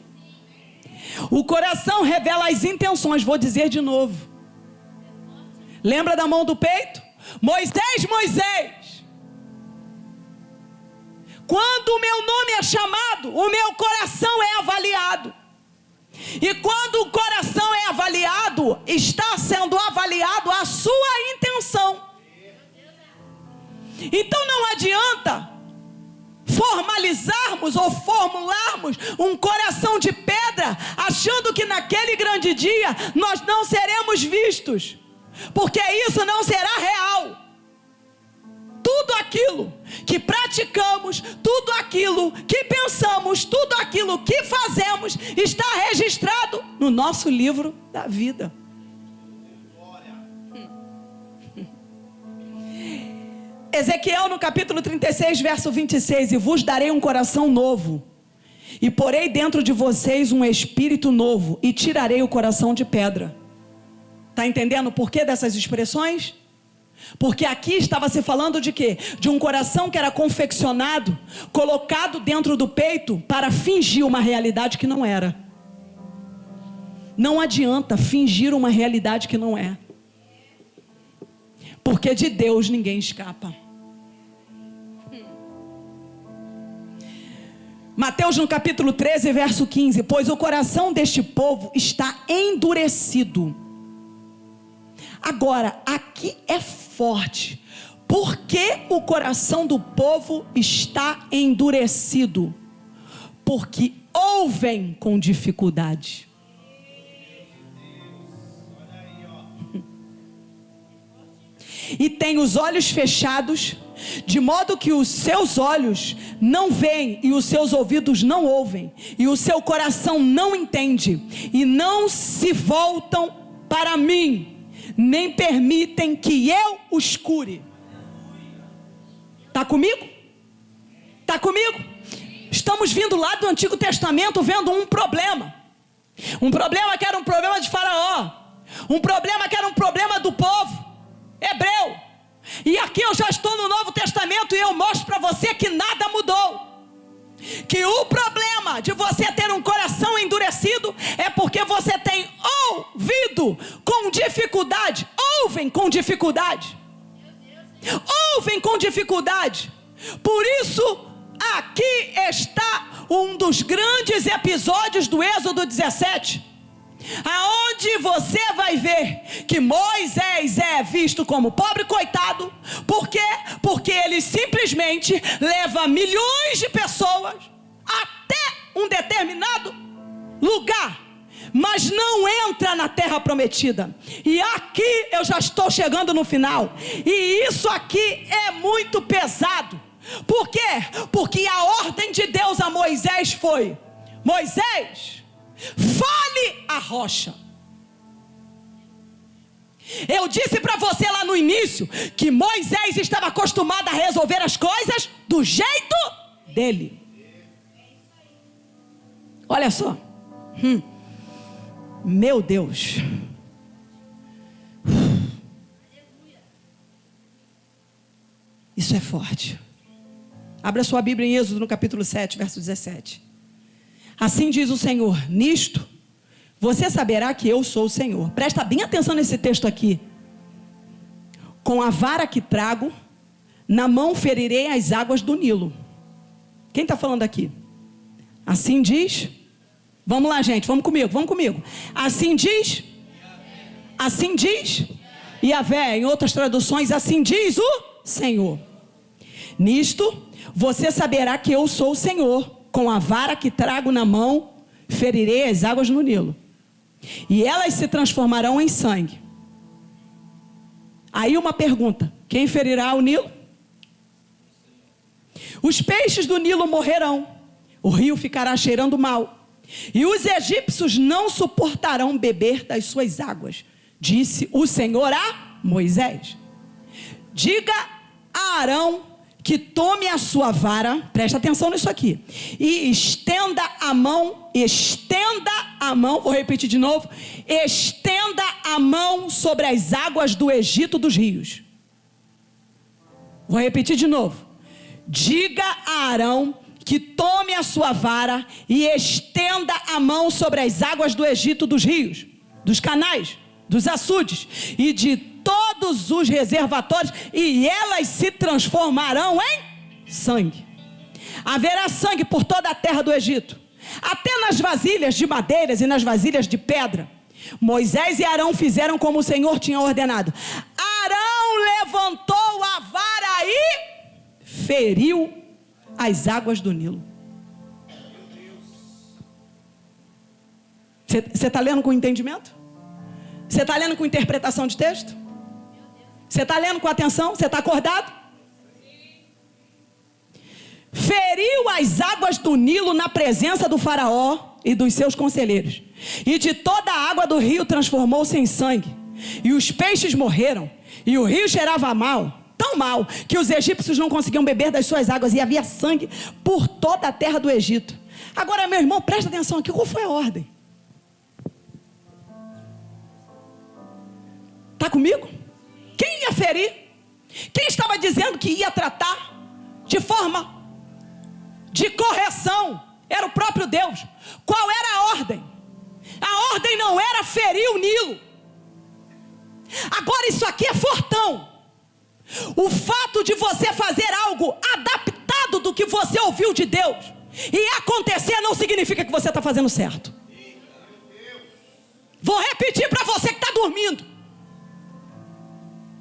Speaker 1: O coração revela as intenções. Vou dizer de novo. Lembra da mão do peito? Moisés, Moisés. Quando o meu nome é chamado, o meu coração é avaliado. E quando o coração é avaliado, está sendo avaliado a sua intenção. Então não adianta formalizarmos ou formularmos um coração de pedra, achando que naquele grande dia nós não seremos vistos, porque isso não será real. Tudo aquilo que praticamos, tudo aquilo que pensamos, tudo aquilo que fazemos está registrado no nosso livro da vida. Ezequiel no capítulo 36, verso 26: e vos darei um coração novo, e porei dentro de vocês um espírito novo, e tirarei o coração de pedra. Está entendendo o porquê dessas expressões? Porque aqui estava se falando de quê? De um coração que era confeccionado, colocado dentro do peito para fingir uma realidade que não era. Não adianta fingir uma realidade que não é. Porque de Deus ninguém escapa. Mateus no capítulo 13, verso 15. Pois o coração deste povo está endurecido. Agora, aqui é forte. Por que o coração do povo está endurecido? Porque ouvem com dificuldade. E tem os olhos fechados, de modo que os seus olhos não veem e os seus ouvidos não ouvem, e o seu coração não entende, e não se voltam para mim, nem permitem que eu os cure. Está comigo? Está comigo? Estamos vindo lá do Antigo Testamento vendo um problema. Um problema que era um problema de Faraó. Um problema que era um problema do povo hebreu. E aqui eu já estou no Novo Testamento e eu mostro para você que nada mudou. Que o problema de você ter um coração endurecido é porque você tem ouvido com dificuldade. Ouvem com dificuldade. Ouvem com dificuldade. Por isso, aqui está um dos grandes episódios do Êxodo 17. Aonde você vai ver que Moisés é visto como pobre coitado. Por quê? Porque ele simplesmente leva milhões de pessoas até um determinado lugar, mas não entra na terra prometida. E aqui eu já estou chegando no final. E isso aqui é muito pesado. Por quê? Porque a ordem de Deus a Moisés foi: Moisés, fale a rocha. Eu disse para você lá no início que Moisés estava acostumado a resolver as coisas do jeito dele. Olha só. Meu Deus. Isso é forte. Abra sua Bíblia em Êxodo no capítulo 7, verso 17. Assim diz o Senhor: nisto você saberá que eu sou o Senhor. Presta bem atenção nesse texto aqui. Com a vara que trago, na mão ferirei as águas do Nilo. Quem está falando aqui? Assim diz. Vamos lá, gente, vamos comigo. Assim diz. Assim diz. Yahvé, em outras traduções, assim diz o Senhor. Nisto você saberá que eu sou o Senhor. Com a vara que trago na mão, ferirei as águas no Nilo, e elas se transformarão em sangue. Aí uma pergunta: quem ferirá o Nilo? Os peixes do Nilo morrerão, o rio ficará cheirando mal, e os egípcios não suportarão beber das suas águas, disse o Senhor a Moisés. Diga a Arão que tome a sua vara, presta atenção nisso aqui, e estenda a mão, vou repetir de novo, estenda a mão sobre as águas do Egito dos rios. Vou repetir de novo. Diga a Arão que tome a sua vara e estenda a mão sobre as águas do Egito dos rios, dos canais, dos açudes e de todos os reservatórios, e elas se transformarão em sangue. Haverá sangue por toda a terra do Egito, até nas vasilhas de madeiras e nas vasilhas de pedra. Moisés e Arão fizeram como o Senhor tinha ordenado. Arão levantou a vara e feriu as águas do Nilo. Você está lendo com entendimento? Você está lendo com interpretação de texto? Você está lendo com atenção? Você está acordado? Feriu as águas do Nilo na presença do faraó e dos seus conselheiros, e de toda a água do rio transformou-se em sangue, e os peixes morreram, e o rio cheirava mal, tão mal, que os egípcios não conseguiam beber das suas águas, e havia sangue por toda a terra do Egito. Agora, meu irmão, presta atenção aqui, qual foi a ordem? Está comigo? Quem ia ferir?
Speaker 2: Quem estava dizendo que ia tratar de forma de correção era o próprio Deus. Qual era a ordem? A ordem não era ferir o Nilo. Agora isso aqui é fortão. O fato de você fazer algo adaptado do que você ouviu de Deus e acontecer não significa que você está fazendo certo. Vou repetir para você que está dormindo.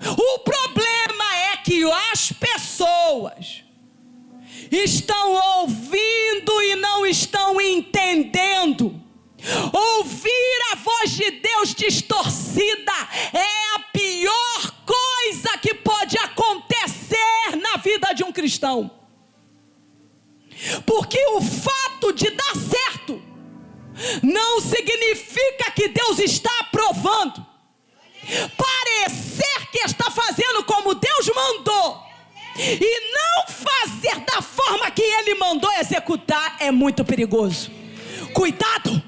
Speaker 2: O problema é que as pessoas estão ouvindo e não estão entendendo. Ouvir a voz de Deus distorcida é a pior coisa que pode acontecer na vida de um cristão. Porque o fato de dar certo não significa que Deus está aprovando. Parecer que está fazendo como Deus mandou e não fazer da forma que Ele mandou executar é muito perigoso. Cuidado!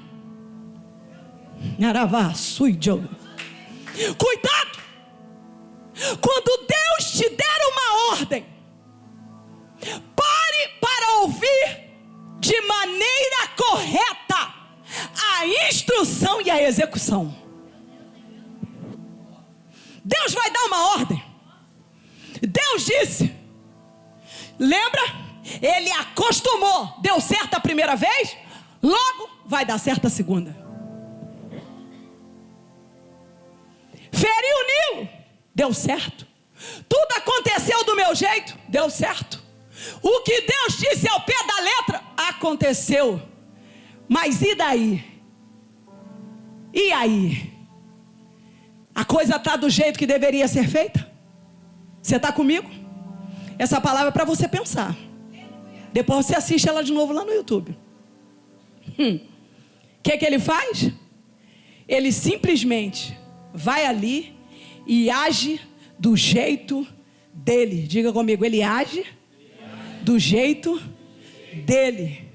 Speaker 2: Cuidado! Quando Deus te der uma ordem, pare para ouvir de maneira correta a instrução e a execução. Deus vai dar uma ordem. Deus disse, lembra? Ele acostumou, deu certo a primeira vez, logo vai dar certo a segunda. Feri o Nilo, deu certo. Tudo aconteceu do meu jeito, deu certo. O que Deus disse ao pé da letra, aconteceu. Mas e daí? E aí? A coisa está do jeito que deveria ser feita? Você está comigo? Essa palavra é para você pensar. Depois você assiste ela de novo lá no YouTube. O que ele faz? Ele simplesmente vai ali e age do jeito dele. Diga comigo, ele age do jeito dele.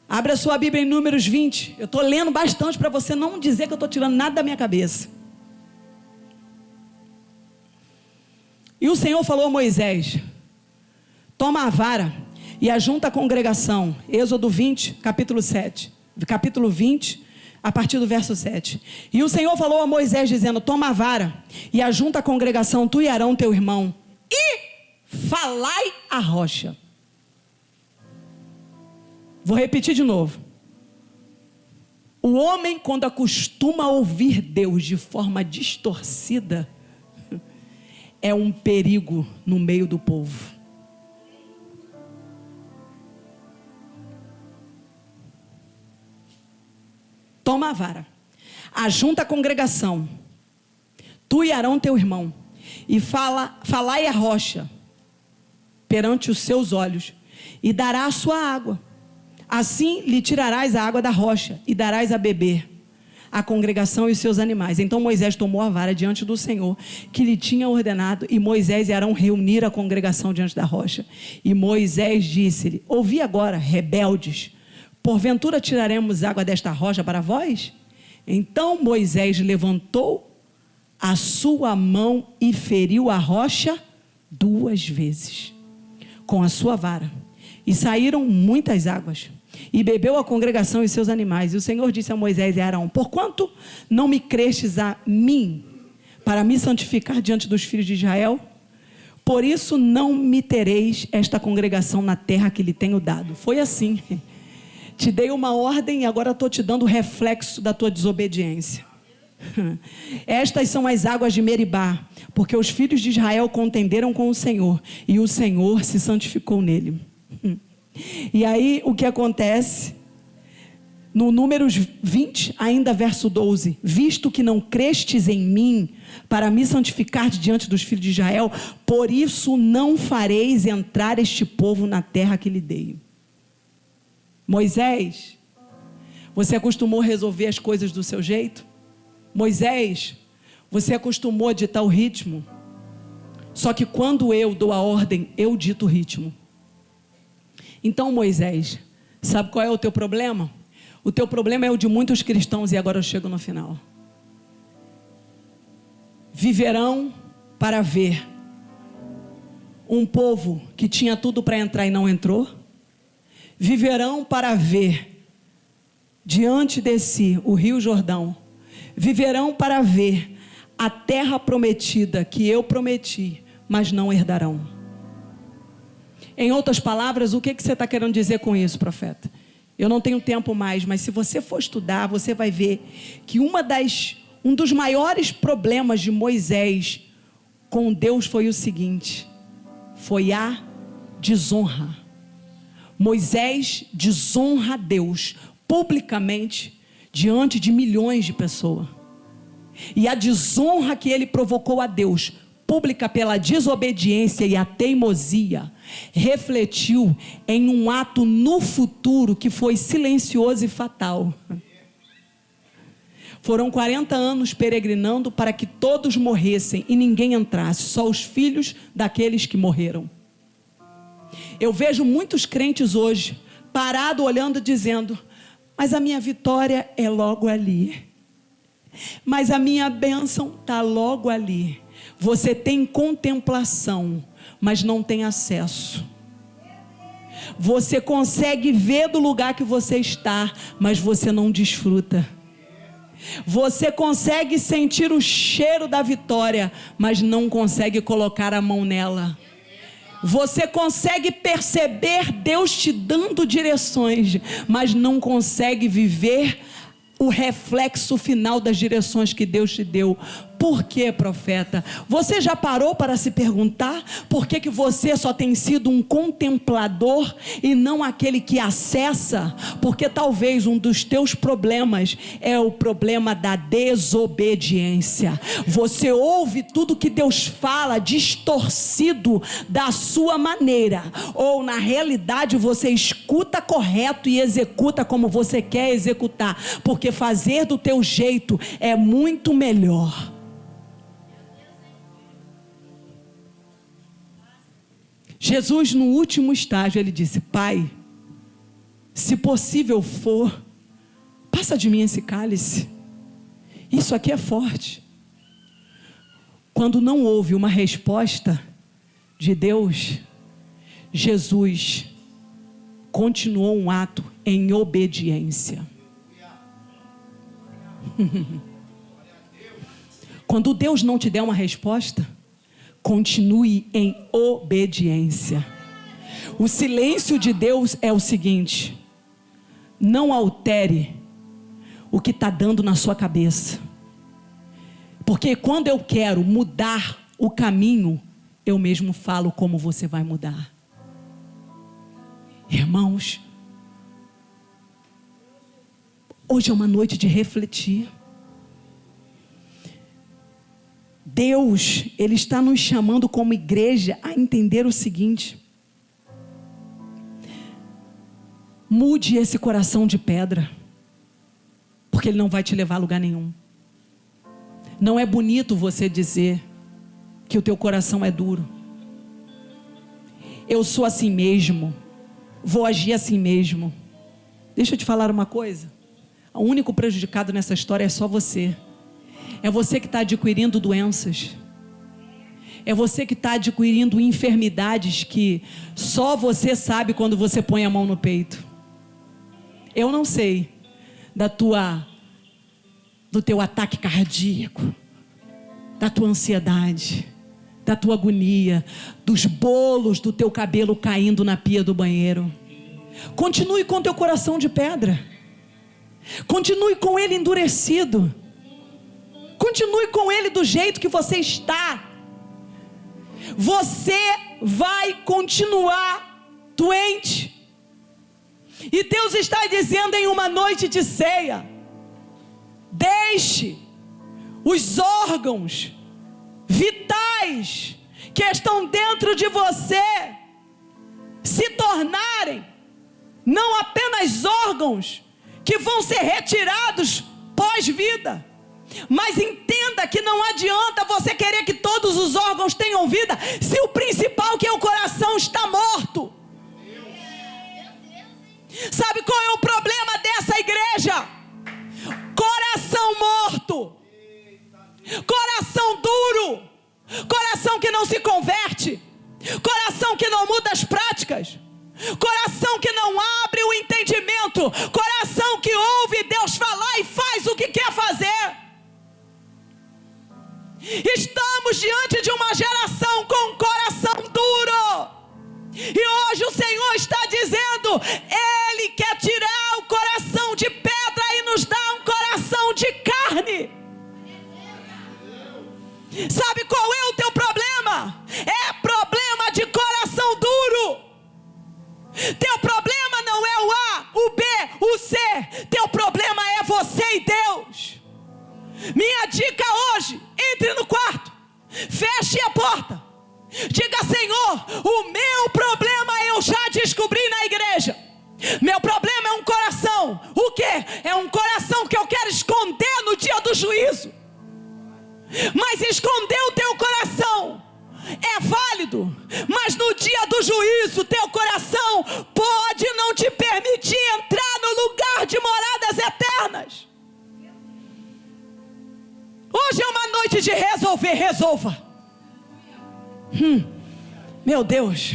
Speaker 2: Abra sua Bíblia em Números 20. Eu estou lendo bastante para você não dizer que eu estou tirando nada da minha cabeça. E o Senhor falou a Moisés: toma a vara e ajunta a congregação. Êxodo 20, capítulo 7. Capítulo 20, a partir do verso 7. E o Senhor falou a Moisés dizendo: toma a vara e ajunta a congregação, tu e Arão teu irmão, e falai a rocha. Vou repetir de novo. O homem, quando acostuma ouvir Deus de forma distorcida, é um perigo no meio do povo. Toma a vara, ajunta a congregação, tu e Arão teu irmão, e falai a rocha perante os seus olhos, e dará a sua água. Assim lhe tirarás a água da rocha, e darás a beber a congregação e os seus animais. Então Moisés tomou a vara diante do Senhor, que lhe tinha ordenado, e Moisés e Arão reuniram a congregação diante da rocha. E Moisés disse-lhe: ouvi agora, rebeldes, porventura tiraremos água desta rocha para vós? Então Moisés levantou a sua mão e feriu a rocha 2 vezes com a sua vara, e saíram muitas águas, e bebeu a congregação e seus animais. E o Senhor disse a Moisés e a Arão: porquanto não me crestes a mim para me santificar diante dos filhos de Israel? Por isso não me tereis esta congregação na terra que lhe tenho dado. Foi assim. Te dei uma ordem e agora estou te dando o reflexo da tua desobediência. Estas são as águas de Meribá, porque os filhos de Israel contenderam com o Senhor, e o Senhor se santificou nele. E aí o que acontece? No Números 20, ainda verso 12: visto que não crestes em mim para me santificar diante dos filhos de Israel, por isso não fareis entrar este povo na terra que lhe dei. Moisés, você acostumou a resolver as coisas do seu jeito? Moisés, você acostumou a ditar o ritmo? Só que quando eu dou a ordem, eu dito o ritmo. Então Moisés, sabe qual é o teu problema? O teu problema é o de muitos cristãos, e agora eu chego no final. Viverão para ver, um povo que tinha tudo para entrar e não entrou. Viverão para ver diante de si o Rio Jordão. Viverão para ver a terra prometida que eu prometi, mas não herdarão. Em outras palavras, o que você está querendo dizer com isso, profeta? Eu não tenho tempo mais, mas se você for estudar, você vai ver que um dos maiores problemas de Moisés com Deus foi o seguinte: foi a desonra. Moisés desonra a Deus publicamente diante de milhões de pessoas. E a desonra que ele provocou a Deus, pública pela desobediência e a teimosia, refletiu em um ato no futuro que foi silencioso e fatal. Foram 40 anos peregrinando para que todos morressem e ninguém entrasse, só os filhos daqueles que morreram. Eu vejo muitos crentes hoje, parados olhando, dizendo: mas a minha vitória é logo ali. Mas a minha bênção está logo ali. Você tem contemplação, mas não tem acesso. Você consegue ver do lugar que você está, mas você não desfruta. Você consegue sentir o cheiro da vitória, mas não consegue colocar a mão nela. Você consegue perceber Deus te dando direções, mas não consegue viver o reflexo final das direções que Deus te deu. Por quê, profeta? Você já parou para se perguntar por que você só tem sido um contemplador e não aquele que acessa? Porque talvez um dos teus problemas é o problema da desobediência. Você ouve tudo que Deus fala distorcido da sua maneira, ou na realidade você escuta correto e executa como você quer executar, porque fazer do teu jeito é muito melhor. Jesus, no último estágio, ele disse: Pai, se possível for, passa de mim esse cálice. Isso aqui é forte. Quando não houve uma resposta de Deus, Jesus continuou um ato em obediência. Quando Deus não te der uma resposta, continue em obediência. O silêncio de Deus é o seguinte: não altere o que está dando na sua cabeça. Porque quando eu quero mudar o caminho, eu mesmo falo como você vai mudar. Irmãos, hoje é uma noite de refletir. Deus, Ele está nos chamando como igreja a entender o seguinte: mude esse coração de pedra, porque ele não vai te levar a lugar nenhum. Não é bonito você dizer que o teu coração é duro. Eu sou assim mesmo, vou agir assim mesmo. Deixa eu te falar uma coisa: o único prejudicado nessa história é só você. É você que está adquirindo doenças. É você que está adquirindo enfermidades que só você sabe quando você põe a mão no peito. Eu não sei do teu ataque cardíaco, da tua ansiedade, da tua agonia, dos bolos do teu cabelo caindo na pia do banheiro. Continue com teu coração de pedra. Continue com ele endurecido. Continue com ele do jeito que você está. Você vai continuar doente. E Deus está dizendo em uma noite de ceia: deixe os órgãos vitais que estão dentro de você se tornarem não apenas órgãos que vão ser retirados pós-vida. Mas entenda que não adianta você querer que todos os órgãos tenham vida, se o principal, que é o coração, está morto. Sabe qual é o problema dessa igreja? Coração morto, coração duro, coração que não se converte, coração que não muda as práticas, coração que não abre o entendimento, coração que ouve Deus falar e faz o que quer fazer. Estamos diante de uma geração com um coração duro, e hoje o Senhor está dizendo: Ele quer tirar o coração de pedra e nos dar um coração de carne. Sabe qual é o teu problema? É problema de coração duro. Teu problema não é o A, o B, o C. Teu problema é você e Deus. Minha dica hoje: entre no quarto, feche a porta, diga: Senhor, o meu problema eu já descobri na igreja. Meu problema é um coração. O quê? É um coração que eu quero esconder no dia do juízo. Mas esconder o teu coração é válido, mas no dia do juízo teu coração pode não te permitir entrar no lugar de moradas eternas. Hoje é uma noite de resolver. Resolva. Meu Deus.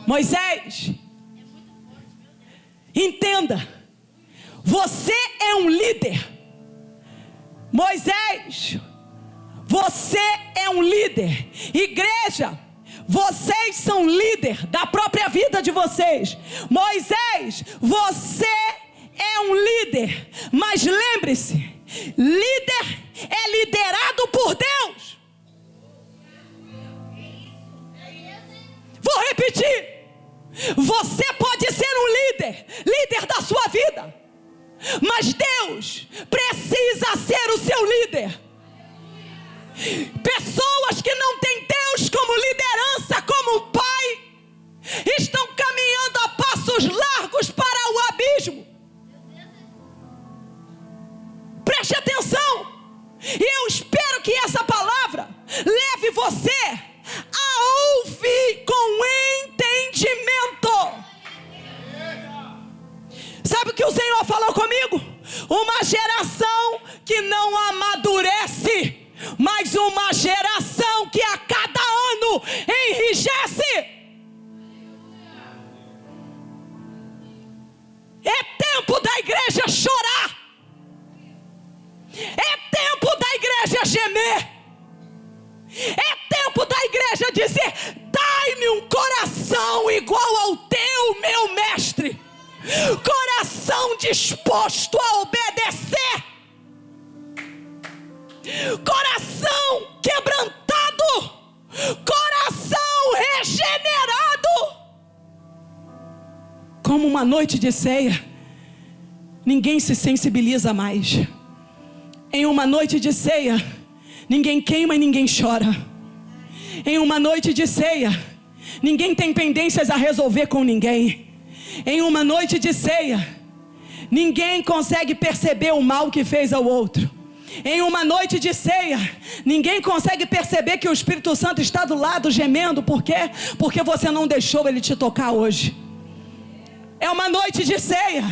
Speaker 2: Moisés, entenda, você é um líder. Moisés, você é um líder. Igreja, vocês são líder da própria vida de vocês. Moisés, você é um líder. Mas lembre-se, líder é liderado por Deus. Vou repetir. Você pode ser um líder, líder da sua vida, mas Deus precisa ser o seu líder. Pessoas que não têm Deus como liderança, como pai, estão caminhando a passos largos para o abismo. Preste atenção. E eu espero que essa palavra leve você a ouvir com entendimento. Sabe o que o Senhor falou comigo? Uma geração que não amadurece, mas uma geração que a cada ano enrijece. É tempo da igreja chorar. É tempo da igreja gemer. É tempo da igreja dizer: dai-me um coração igual ao teu, meu mestre. Coração disposto a obedecer. Coração quebrantado. Coração regenerado. Como uma noite de ceia, ninguém se sensibiliza mais. Em uma noite de ceia, ninguém queima e ninguém chora. Em uma noite de ceia, ninguém tem pendências a resolver com ninguém. Em uma noite de ceia, ninguém consegue perceber o mal que fez ao outro. Em uma noite de ceia, ninguém consegue perceber que o Espírito Santo está do lado gemendo. Por quê? Porque você não deixou ele te tocar hoje. É uma noite de ceia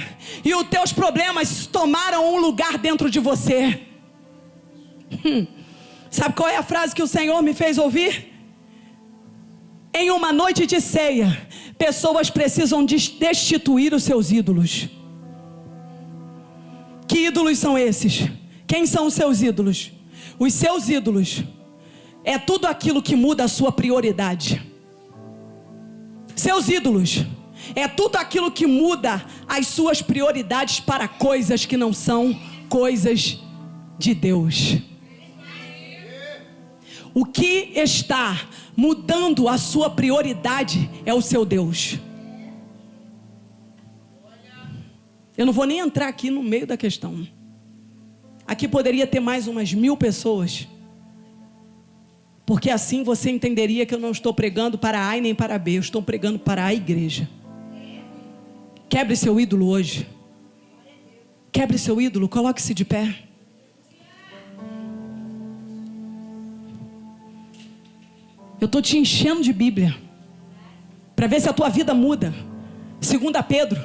Speaker 2: e os teus problemas tomaram um lugar dentro de você. Sabe qual é a frase que o Senhor me fez ouvir? Em uma noite de ceia, pessoas precisam destituir os seus ídolos. Que ídolos são esses? Quem são os seus ídolos? Os seus ídolos é tudo aquilo que muda a sua prioridade. Seus ídolos é tudo aquilo que muda as suas prioridades para coisas que não são coisas de Deus. O que está mudando a sua prioridade é o seu Deus. Eu não vou nem entrar aqui no meio da questão. Aqui poderia ter mais umas 1000 pessoas, porque assim você entenderia que eu não estou pregando para A e nem para B, eu estou pregando para a igreja. Quebre seu ídolo hoje. Quebre seu ídolo, coloque-se de pé. Eu estou te enchendo de Bíblia para ver se a tua vida muda. 2 Pedro,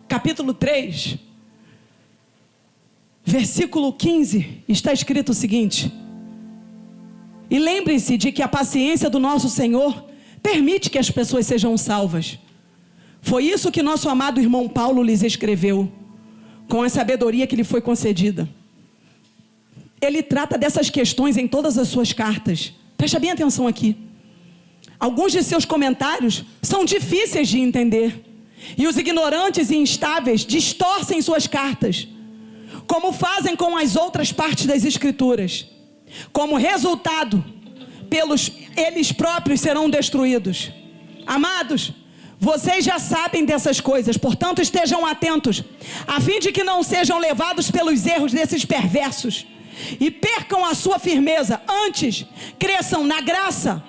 Speaker 2: capítulo 3, versículo 15, está escrito o seguinte: E lembrem-se de que a paciência do nosso Senhor permite que as pessoas sejam salvas. Foi isso que nosso amado irmão Paulo lhes escreveu, com a sabedoria que lhe foi concedida. Ele trata dessas questões em todas as suas cartas. Presta bem atenção aqui. Alguns de seus comentários são difíceis de entender. E os ignorantes e instáveis distorcem suas cartas, como fazem com as outras partes das Escrituras. Como resultado, eles próprios serão destruídos. Amados, vocês já sabem dessas coisas, portanto estejam atentos, a fim de que não sejam levados pelos erros desses perversos e percam a sua firmeza. Antes, cresçam na graça,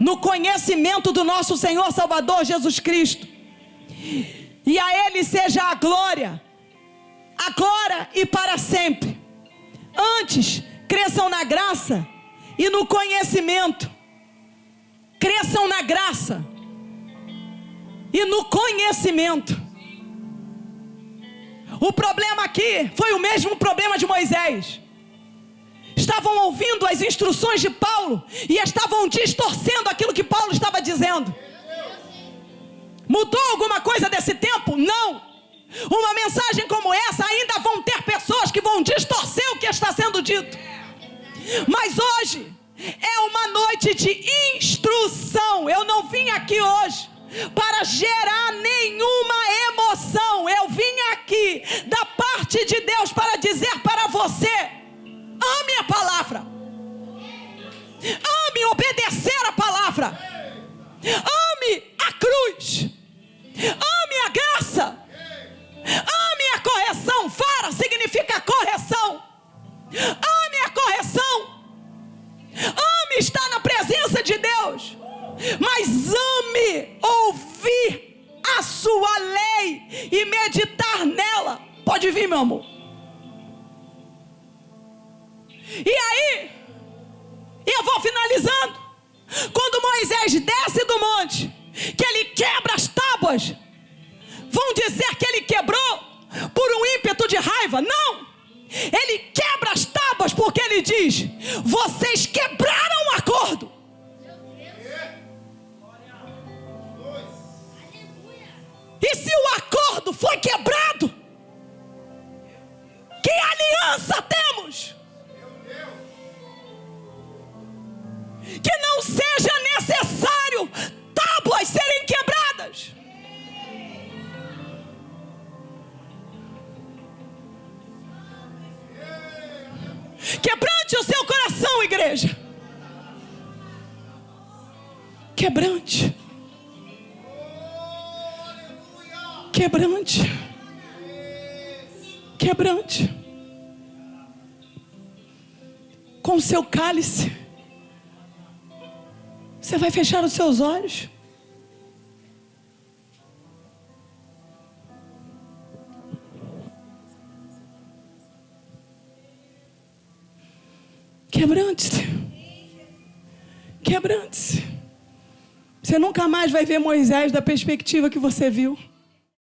Speaker 2: no conhecimento do nosso Senhor Salvador Jesus Cristo. E a Ele seja a glória, agora e para sempre. Antes, cresçam na graça e no conhecimento. Cresçam na graça e no conhecimento. O problema aqui foi o mesmo problema de Moisés. Estavam ouvindo as instruções de Paulo e estavam distorcendo aquilo que Paulo estava dizendo. Mudou alguma coisa desse tempo? Não. Uma mensagem como essa, ainda vão ter pessoas que vão distorcer o que está sendo dito. Mas hoje é uma noite de instrução. Eu não vim aqui hoje para gerar nenhuma emoção. Eu vim aqui da parte de Deus para dizer para você: ame a palavra, ame obedecer a palavra, ame a cruz, ame a graça, ame a correção. Vara significa correção. Ame a correção, ame estar na presença de Deus, mas ame ouvir a sua lei e meditar nela. Pode vir, meu amor. E aí, eu vou finalizando. Quando Moisés desce do monte, que ele quebra as tábuas, vão dizer que ele quebrou por um ímpeto de raiva. Não, ele quebra as tábuas porque ele diz: vocês quebraram o acordo. E se o acordo foi quebrado, que aliança temos? Que não seja necessário tábuas serem quebradas. Quebrante o seu coração, igreja. Quebrante. Quebrante. Quebrante. Com o seu cálice, você vai fechar os seus olhos. Quebrante-se. Quebrante-se. Você nunca mais vai ver Moisés da perspectiva que você viu.